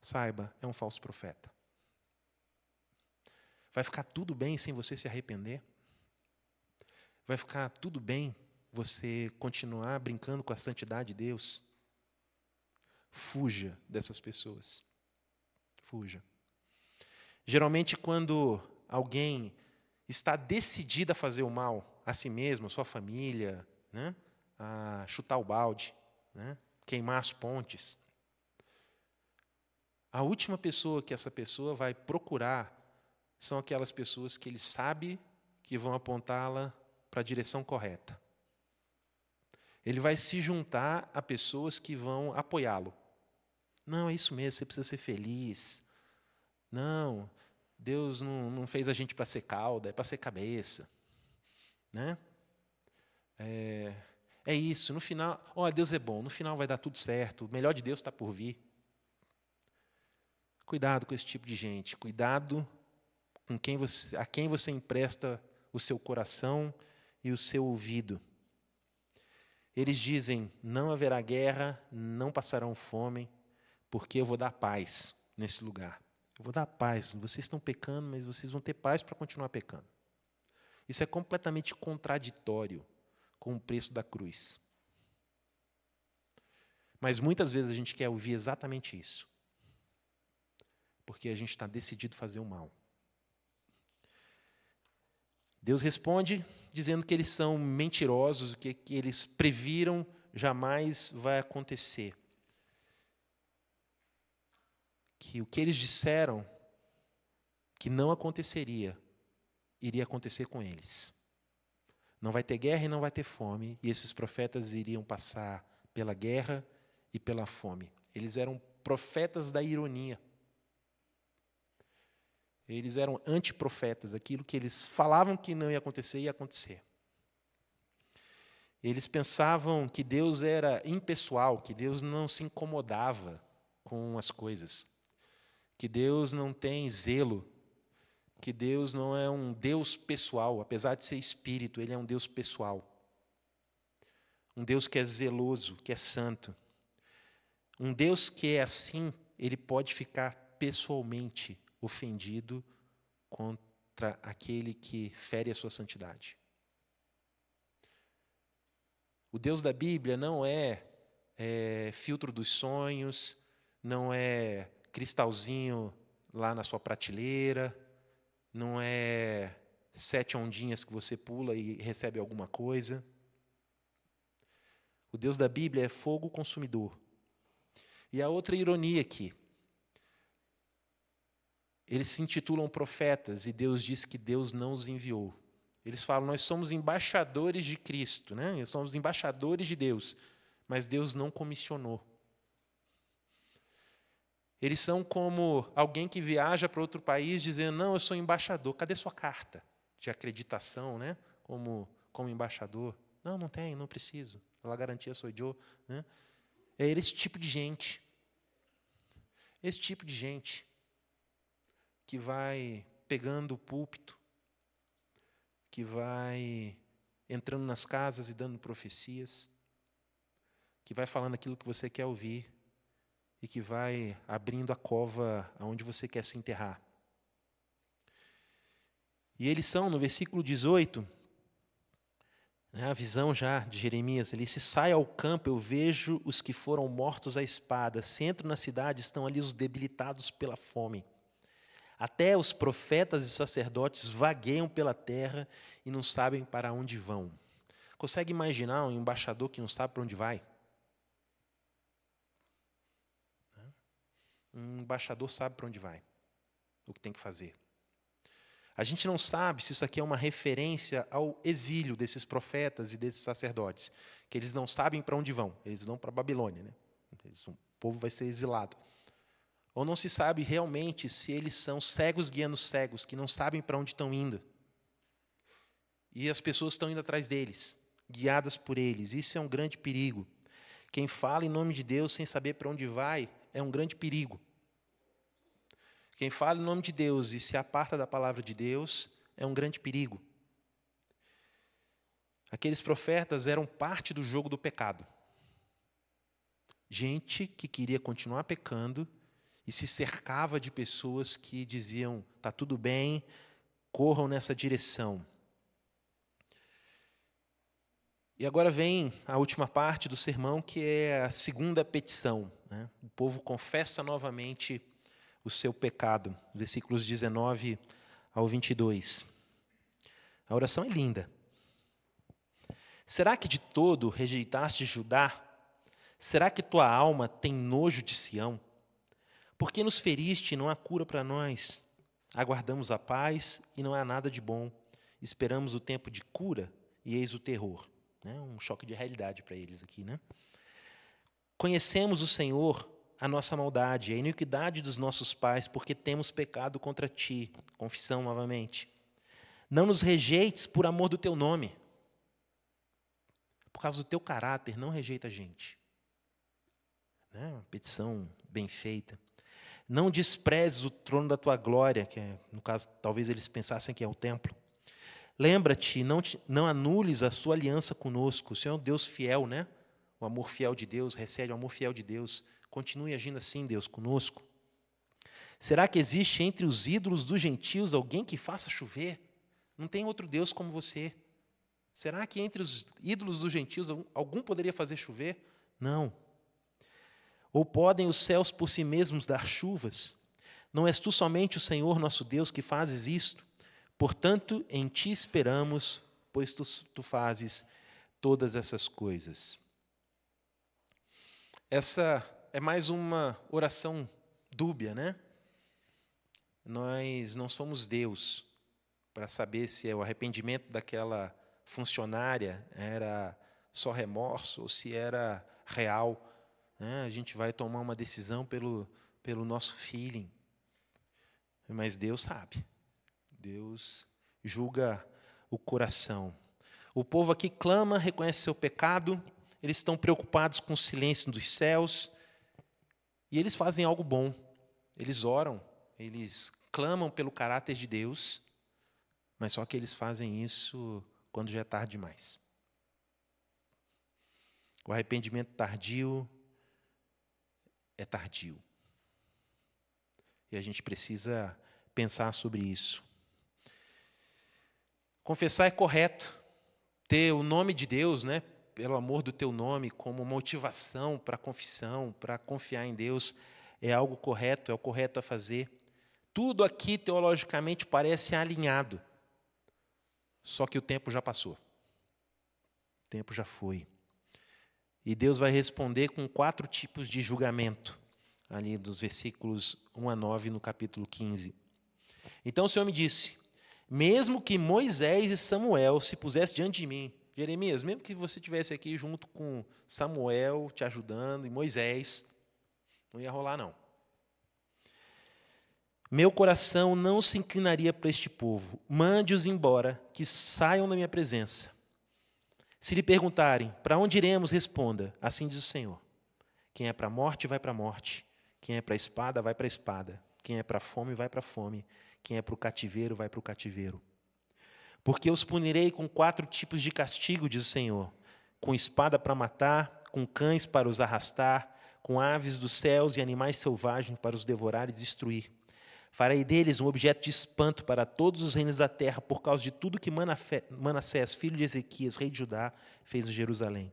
saiba, é um falso profeta. Vai ficar tudo bem sem você se arrepender? Vai ficar tudo bem você continuar brincando com a santidade de Deus? Fuja dessas pessoas. Fuja. Geralmente, quando alguém está decidido a fazer o mal a si mesmo, a sua família, né, a chutar o balde, né, queimar as pontes, a última pessoa que essa pessoa vai procurar são aquelas pessoas que ele sabe que vão apontá-la para a direção correta. Ele vai se juntar a pessoas que vão apoiá-lo. Não, é isso mesmo, você precisa ser feliz. Não, Deus não fez a gente para ser cauda, é para ser cabeça. Né? É isso, no final, Deus é bom, no final vai dar tudo certo, o melhor de Deus está por vir. Cuidado com esse tipo de gente, cuidado com a quem você empresta o seu coração e o seu ouvido. Eles dizem, não haverá guerra, não passarão fome, porque eu vou dar paz nesse lugar. Eu vou dar paz, vocês estão pecando, mas vocês vão ter paz para continuar pecando. Isso é completamente contraditório com o preço da cruz. Mas muitas vezes a gente quer ouvir exatamente isso. Porque a gente está decidido a fazer o mal. Deus responde dizendo que eles são mentirosos, o que eles previram jamais vai acontecer. Que o que eles disseram que não aconteceria, iria acontecer com eles. Não vai ter guerra e não vai ter fome, e esses profetas iriam passar pela guerra e pela fome. Eles eram profetas da ironia. Eles eram antiprofetas, aquilo que eles falavam que não ia acontecer, ia acontecer. Eles pensavam que Deus era impessoal, que Deus não se incomodava com as coisas, que Deus não tem zelo, que Deus não é um Deus pessoal, apesar de ser espírito, Ele é um Deus pessoal. Um Deus que é zeloso, que é santo. Um Deus que é assim, Ele pode ficar pessoalmente ofendido contra aquele que fere a sua santidade. O Deus da Bíblia não é filtro dos sonhos, não é cristalzinho lá na sua prateleira, não é 7 ondinhas que você pula e recebe alguma coisa. O Deus da Bíblia é fogo consumidor. E a outra ironia aqui, eles se intitulam profetas e Deus diz que Deus não os enviou. Eles falam, nós somos embaixadores de Cristo, né? Nós somos embaixadores de Deus, mas Deus não comissionou. Eles são como alguém que viaja para outro país dizendo, não, eu sou embaixador. Cadê sua carta de acreditação, né? Como embaixador? Não tenho, não preciso. Ela garantia sou eu, né? É esse tipo de gente. Esse tipo de gente que vai pegando o púlpito, que vai entrando nas casas e dando profecias, que vai falando aquilo que você quer ouvir e que vai abrindo a cova aonde você quer se enterrar. E eles são, no versículo 18, a visão já de Jeremias, ele se sai ao campo, eu vejo os que foram mortos à espada, se entro na cidade, estão ali os debilitados pela fome. Até os profetas e sacerdotes vagueiam pela terra e não sabem para onde vão. Consegue imaginar um embaixador que não sabe para onde vai? Um embaixador sabe para onde vai, o que tem que fazer. A gente não sabe se isso aqui é uma referência ao exílio desses profetas e desses sacerdotes, que eles não sabem para onde vão, eles vão para a Babilônia, né? O povo vai ser exilado. Ou não se sabe realmente se eles são cegos guiando cegos, que não sabem para onde estão indo. E as pessoas estão indo atrás deles, guiadas por eles. Isso é um grande perigo. Quem fala em nome de Deus sem saber para onde vai, é um grande perigo. Quem fala em nome de Deus e se aparta da palavra de Deus, é um grande perigo. Aqueles profetas eram parte do jogo do pecado. Gente que queria continuar pecando e se cercava de pessoas que diziam: está tudo bem, corram nessa direção. E agora vem a última parte do sermão, que é a segunda petição, né? O povo confessa novamente o seu pecado, versículos 19 ao 22. A oração é linda. Será que de todo rejeitaste Judá? Será que tua alma tem nojo de Sião? Porque nos feriste e não há cura para nós. Aguardamos a paz e não há nada de bom. Esperamos o tempo de cura e eis o terror. Um choque de realidade para eles aqui, né? Conhecemos o Senhor, a nossa maldade, a iniquidade dos nossos pais, porque temos pecado contra ti. Confissão novamente. Não nos rejeites por amor do teu nome. Por causa do teu caráter, não rejeita a gente. Uma petição bem feita. Não desprezes o trono da tua glória, que é, no caso, talvez eles pensassem que é o templo. Lembra-te, não anules a sua aliança conosco. O Senhor é um Deus fiel, né? O amor fiel de Deus, recebe o amor fiel de Deus. Continue agindo assim, Deus, conosco. Será que existe entre os ídolos dos gentios alguém que faça chover? Não tem outro Deus como você. Será que entre os ídolos dos gentios algum poderia fazer chover? Não. Ou podem os céus por si mesmos dar chuvas? Não és tu somente o Senhor nosso Deus que fazes isto? Portanto, em ti esperamos, pois tu fazes todas essas coisas. Essa é mais uma oração dúbia, né? Nós não somos Deus para saber se o arrependimento daquela funcionária era só remorso ou se era real. A gente vai tomar uma decisão pelo nosso feeling. Mas Deus sabe. Deus julga o coração. O povo aqui clama, reconhece seu pecado, eles estão preocupados com o silêncio dos céus, e eles fazem algo bom. Eles oram, eles clamam pelo caráter de Deus, mas só que eles fazem isso quando já é tarde demais. O arrependimento tardio é tardio. E a gente precisa pensar sobre isso. Confessar é correto. Ter o nome de Deus, né, pelo amor do teu nome, como motivação para a confissão, para confiar em Deus, é algo correto, é o correto a fazer. Tudo aqui, teologicamente, parece alinhado. Só que o tempo já passou. O tempo já foi. E Deus vai responder com 4 tipos de julgamento, ali dos versículos 1 a 9, no capítulo 15. Então o Senhor me disse: mesmo que Moisés e Samuel se pusessem diante de mim, Jeremias, mesmo que você estivesse aqui junto com Samuel te ajudando e Moisés, não ia rolar, não. Meu coração não se inclinaria para este povo. Mande-os embora, que saiam da minha presença. Se lhe perguntarem, para onde iremos, responda, assim diz o Senhor. Quem é para a morte, vai para a morte. Quem é para a espada, vai para a espada. Quem é para a fome, vai para a fome. Quem é para o cativeiro, vai para o cativeiro. Porque eu os punirei com 4 tipos de castigo, diz o Senhor. Com espada para matar, com cães para os arrastar, com aves dos céus e animais selvagens para os devorar e destruir. Farei deles um objeto de espanto para todos os reinos da terra, por causa de tudo que Manassés, filho de Ezequias, rei de Judá, fez em Jerusalém.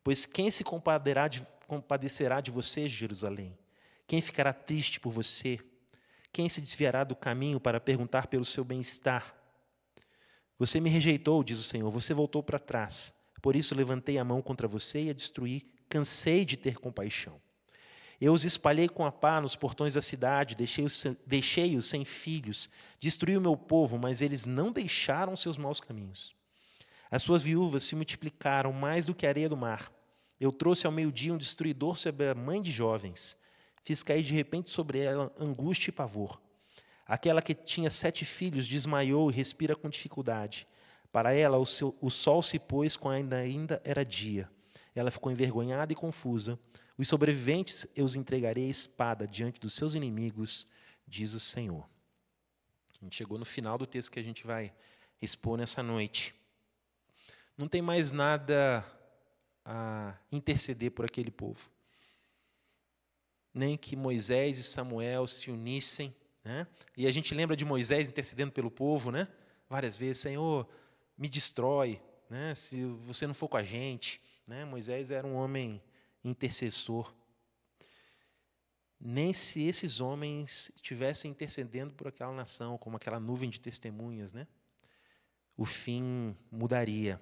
Pois quem se compadecerá de você, Jerusalém? Quem ficará triste por você? Quem se desviará do caminho para perguntar pelo seu bem-estar? Você me rejeitou, diz o Senhor, você voltou para trás. Por isso levantei a mão contra você e a destruí. Cansei de ter compaixão. Eu os espalhei com a pá nos portões da cidade, deixei-os sem filhos, destruí o meu povo, mas eles não deixaram seus maus caminhos. As suas viúvas se multiplicaram mais do que a areia do mar. Eu trouxe ao meio-dia um destruidor sobre a mãe de jovens. Fiz cair de repente sobre ela angústia e pavor. Aquela que tinha 7 filhos desmaiou e respira com dificuldade. Para ela o sol se pôs quando ainda era dia. Ela ficou envergonhada e confusa. Os sobreviventes eu os entregarei à espada diante dos seus inimigos, diz o Senhor. A gente chegou no final do texto que a gente vai expor nessa noite. Não tem mais nada a interceder por aquele povo. nem que Moisés e Samuel se unissem, né? E a gente lembra de Moisés intercedendo pelo povo, né? Várias vezes, Senhor, me destrói, né? Se você não for com a gente, né? Moisés era um homem intercessor. Nem se esses homens estivessem intercedendo por aquela nação, como aquela nuvem de testemunhas, né? O fim mudaria.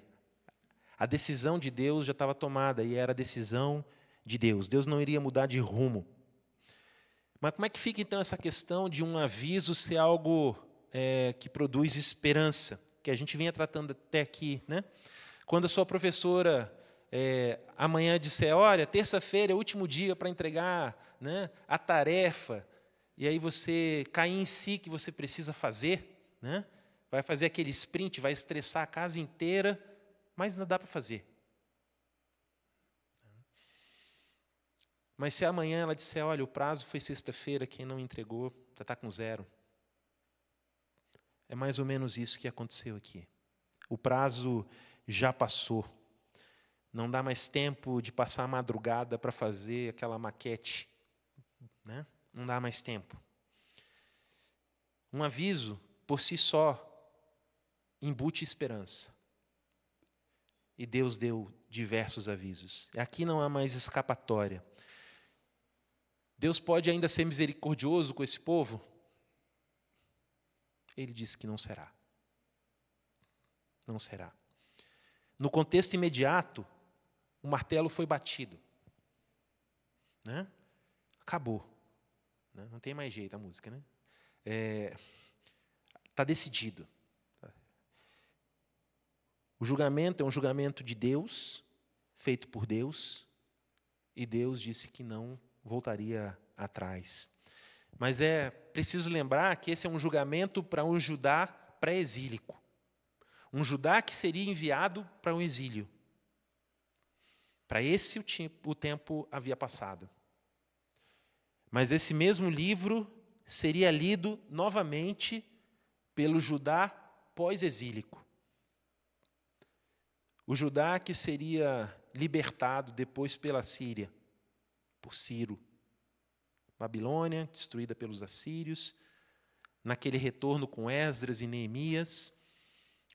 A decisão de Deus já estava tomada e era a decisão de Deus. Deus não iria mudar de rumo. Mas como é que fica, então, essa questão de um aviso ser algo que produz esperança, que a gente vinha tratando até aqui, né? Quando a sua professora amanhã disser, olha, terça-feira é o último dia para entregar, né, a tarefa, e aí você cair em si que você precisa fazer, né? Vai fazer aquele sprint, vai estressar a casa inteira, mas não dá para fazer. Mas se amanhã ela disser, olha, o prazo foi sexta-feira, quem não entregou já está com 0. É mais ou menos isso que aconteceu aqui. O prazo já passou. Não dá mais tempo de passar a madrugada para fazer aquela maquete, né? Não dá mais tempo. Um aviso, por si só, embute esperança. E Deus deu diversos avisos. Aqui não há mais escapatória. Deus pode ainda ser misericordioso com esse povo? Ele disse que não será. Não será. No contexto imediato, o martelo foi batido. Né? Acabou. Né? Não tem mais jeito a música, né? Está decidido. O julgamento é um julgamento de Deus, feito por Deus, e Deus disse que não voltaria atrás. Mas é preciso lembrar que esse é um julgamento para um Judá pré-exílico. Um Judá que seria enviado para um exílio. Para esse o tempo havia passado. Mas esse mesmo livro seria lido novamente pelo Judá pós-exílico. O Judá que seria libertado depois pela Síria, por Ciro. Babilônia, destruída pelos assírios. Naquele retorno com Esdras e Neemias,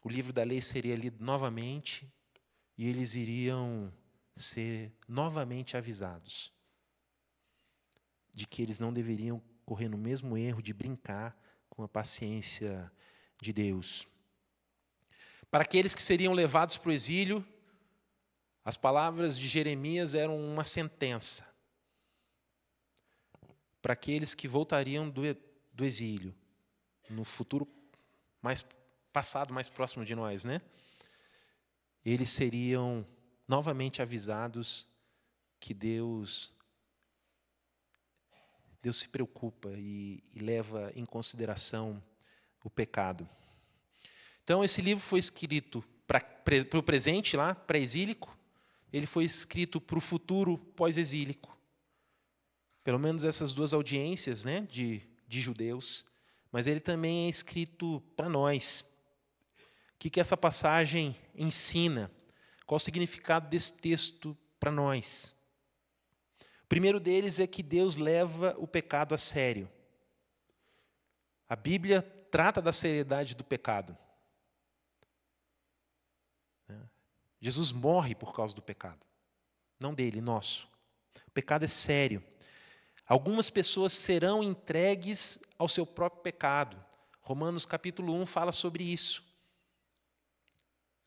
o livro da lei seria lido novamente e eles iriam ser novamente avisados de que eles não deveriam correr no mesmo erro de brincar com a paciência de Deus. Para aqueles que seriam levados para o exílio, as palavras de Jeremias eram uma sentença. Para aqueles que voltariam do exílio, no futuro mais passado, mais próximo de nós, né? Eles seriam novamente avisados que Deus se preocupa e leva em consideração o pecado. Então, esse livro foi escrito para o presente, lá, pré-exílico. Ele foi escrito para o futuro pós-exílico. Pelo menos essas duas audiências, né, de judeus. Mas ele também é escrito para nós. O que essa passagem ensina? Qual o significado desse texto para nós? O primeiro deles é que Deus leva o pecado a sério. A Bíblia trata da seriedade do pecado. Jesus morre por causa do pecado. Não dele, nosso. O pecado é sério. Algumas pessoas serão entregues ao seu próprio pecado. Romanos capítulo 1 fala sobre isso.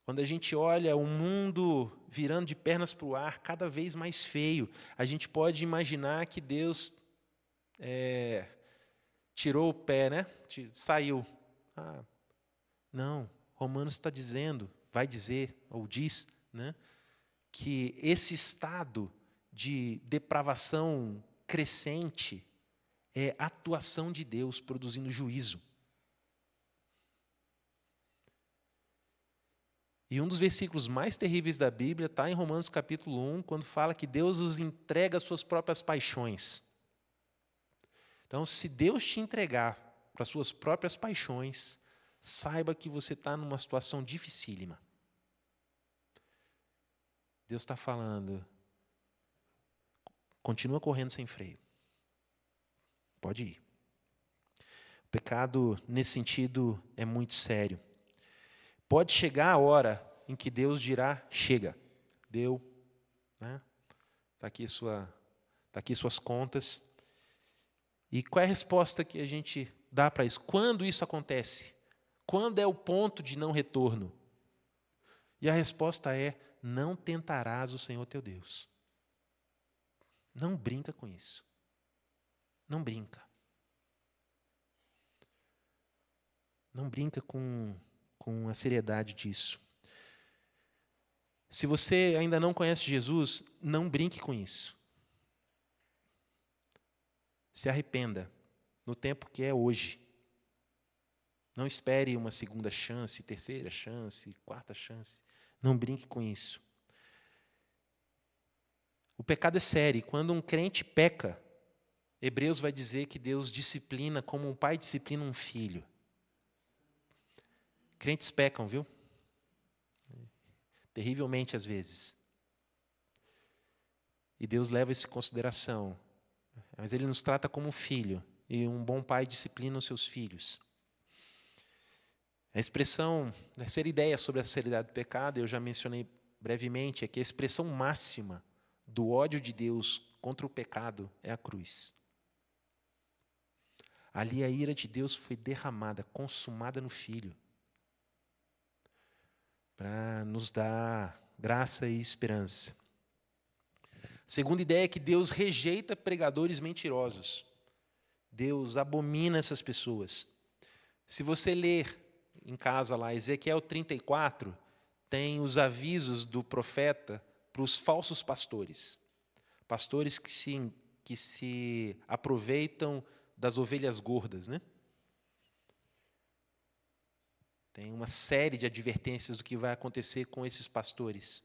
Quando a gente olha o mundo virando de pernas para o ar, cada vez mais feio, a gente pode imaginar que Deus tirou o pé, né? Saiu. Não, Romanos está dizendo, vai dizer, ou diz, né, que esse estado de depravação crescente é a atuação de Deus produzindo juízo. E um dos versículos mais terríveis da Bíblia está em Romanos capítulo 1, quando fala que Deus os entrega às suas próprias paixões. Então, se Deus te entregar para as suas próprias paixões, saiba que você está numa situação dificílima. Deus está falando, continua correndo sem freio. Pode ir. O pecado, nesse sentido, é muito sério. Pode chegar a hora em que Deus dirá, chega, deu, né? Está aqui suas contas. E qual é a resposta que a gente dá para isso? Quando isso acontece? Quando é o ponto de não retorno? E a resposta é, não tentarás o Senhor teu Deus. Não brinca com isso. Não brinca. Não brinca com a seriedade disso. Se você ainda não conhece Jesus, não brinque com isso. Se arrependa no tempo que é hoje. Não espere uma segunda chance, terceira chance, quarta chance. Não brinque com isso. O pecado é sério. Quando um crente peca, Hebreus vai dizer que Deus disciplina como um pai disciplina um filho. Crentes pecam, viu? Terrivelmente às vezes. E Deus leva isso em consideração. Mas Ele nos trata como um filho. E um bom pai disciplina os seus filhos. A expressão, a terceira ideia sobre a seriedade do pecado, eu já mencionei brevemente, é que a expressão máxima do ódio de Deus contra o pecado é a cruz. Ali a ira de Deus foi derramada, consumada no Filho, para nos dar graça e esperança. Segunda ideia é que Deus rejeita pregadores mentirosos. Deus abomina essas pessoas. Se você ler em casa lá, Ezequiel 34, tem os avisos do profeta para os falsos pastores. Pastores que se aproveitam das ovelhas gordas, né? Tem uma série de advertências do que vai acontecer com esses pastores.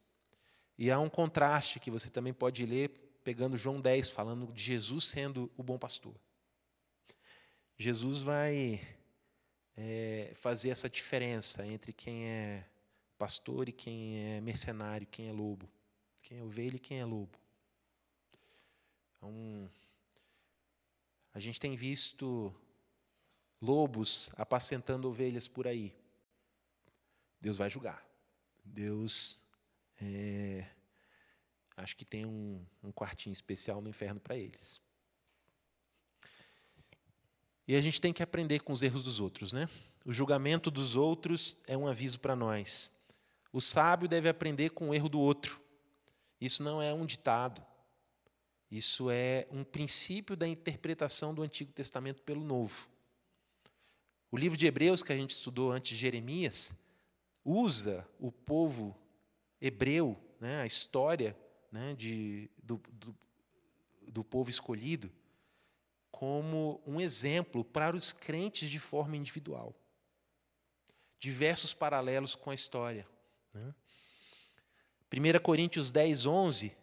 E há um contraste que você também pode ler, pegando João 10, falando de Jesus sendo o bom pastor. Jesus vai fazer essa diferença entre quem é pastor e quem é mercenário, quem é lobo. Quem é ovelha e quem é lobo. Então, a gente tem visto lobos apacentando ovelhas por aí. Deus vai julgar. Deus acho que tem um quartinho especial no inferno para eles. E a gente tem que aprender com os erros dos outros, né? O julgamento dos outros é um aviso para nós. O sábio deve aprender com o erro do outro. Isso não é um ditado. Isso é um princípio da interpretação do Antigo Testamento pelo Novo. O livro de Hebreus, que a gente estudou antes de Jeremias, usa o povo hebreu, né, a história, né, do povo escolhido, como um exemplo para os crentes de forma individual. Diversos paralelos com a história, né? 1 Coríntios 10, 11,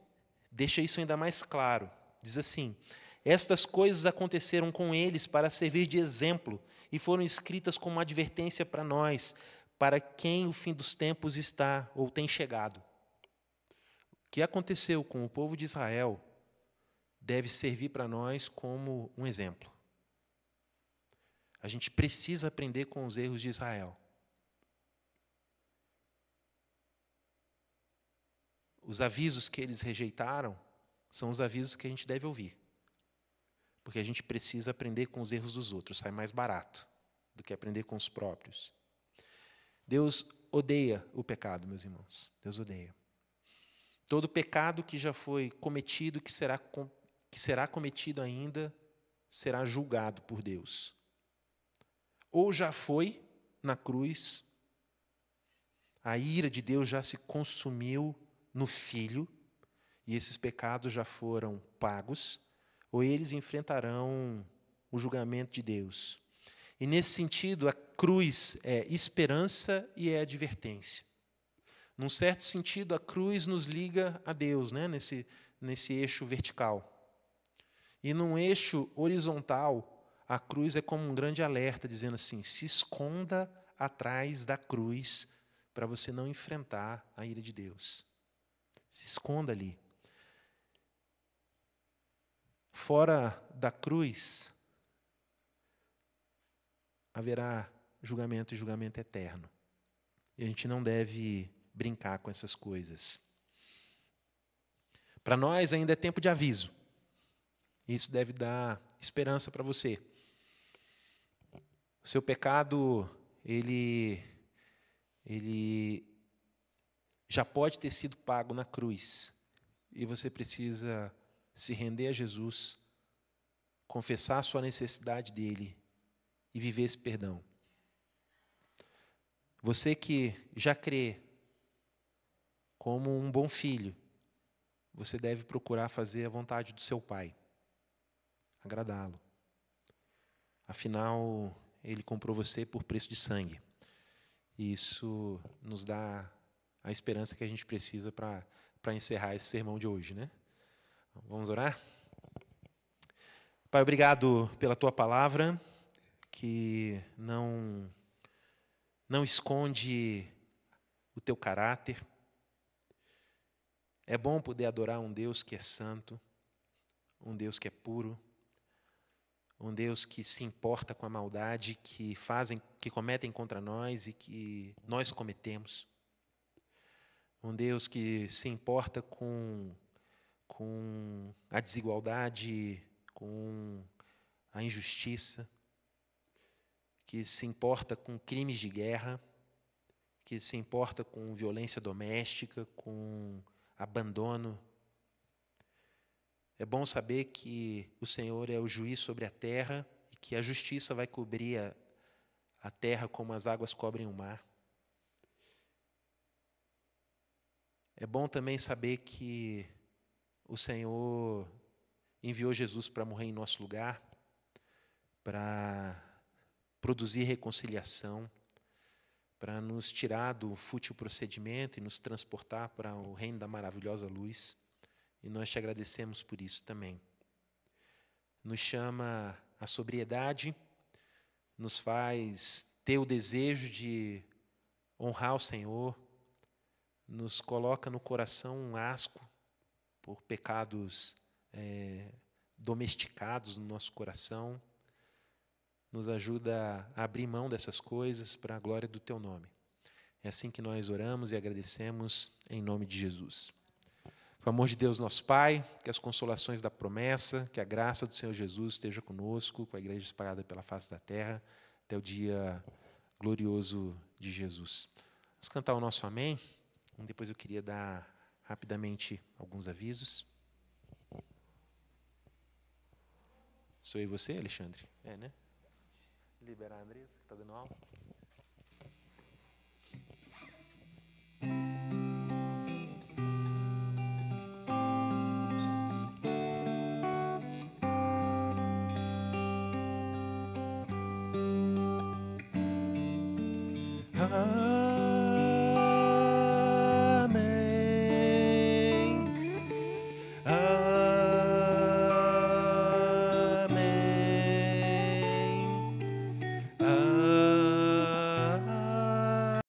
deixa isso ainda mais claro. Diz assim, estas coisas aconteceram com eles para servir de exemplo e foram escritas como advertência para nós, para quem o fim dos tempos está ou tem chegado. O que aconteceu com o povo de Israel deve servir para nós como um exemplo. A gente precisa aprender com os erros de Israel. Os avisos que eles rejeitaram são os avisos que a gente deve ouvir. Porque a gente precisa aprender com os erros dos outros. Sai mais barato do que aprender com os próprios. Deus odeia o pecado, meus irmãos. Deus odeia. Todo pecado que já foi cometido, que será cometido ainda, será julgado por Deus. Ou já foi na cruz, a ira de Deus já se consumiu no Filho, e esses pecados já foram pagos, ou eles enfrentarão o julgamento de Deus. E nesse sentido, a cruz é esperança e é advertência. Num certo sentido, a cruz nos liga a Deus, né? nesse eixo vertical. E num eixo horizontal, a cruz é como um grande alerta, dizendo assim, se esconda atrás da cruz para você não enfrentar a ira de Deus. Se esconda ali. Fora da cruz, haverá julgamento e julgamento eterno. E a gente não deve brincar com essas coisas. Para nós ainda é tempo de aviso. Isso deve dar esperança para você. O seu pecado, ele já pode ter sido pago na cruz. E você precisa se render a Jesus, confessar a sua necessidade dele e viver esse perdão. Você que já crê como um bom filho, você deve procurar fazer a vontade do seu Pai, agradá-lo. Afinal, Ele comprou você por preço de sangue. E isso nos dá a esperança que a gente precisa para encerrar esse sermão de hoje, né? Vamos orar? Pai, obrigado pela Tua palavra, que não esconde o Teu caráter. É bom poder adorar um Deus que é santo, um Deus que é puro, um Deus que se importa com a maldade que cometem contra nós e que nós cometemos. Um Deus que se importa com a desigualdade, com a injustiça, que se importa com crimes de guerra, que se importa com violência doméstica, com abandono. É bom saber que o Senhor é o juiz sobre a terra e que a justiça vai cobrir a terra como as águas cobrem o mar. É bom também saber que o Senhor enviou Jesus para morrer em nosso lugar, para produzir reconciliação, para nos tirar do fútil procedimento e nos transportar para o reino da maravilhosa luz. E nós te agradecemos por isso também. Nos chama à sobriedade, nos faz ter o desejo de honrar o Senhor, nos coloca no coração um asco por pecados domesticados no nosso coração, nos ajuda a abrir mão dessas coisas para a glória do Teu nome. É assim que nós oramos e agradecemos em nome de Jesus. Com o amor de Deus, nosso Pai, que as consolações da promessa, que a graça do Senhor Jesus esteja conosco, com a igreja espalhada pela face da terra, até o dia glorioso de Jesus. Vamos cantar o nosso amém. Depois eu queria dar rapidamente alguns avisos. Sou eu e você, Alexandre? É, né? Liberar a Andressa, que está dando aula.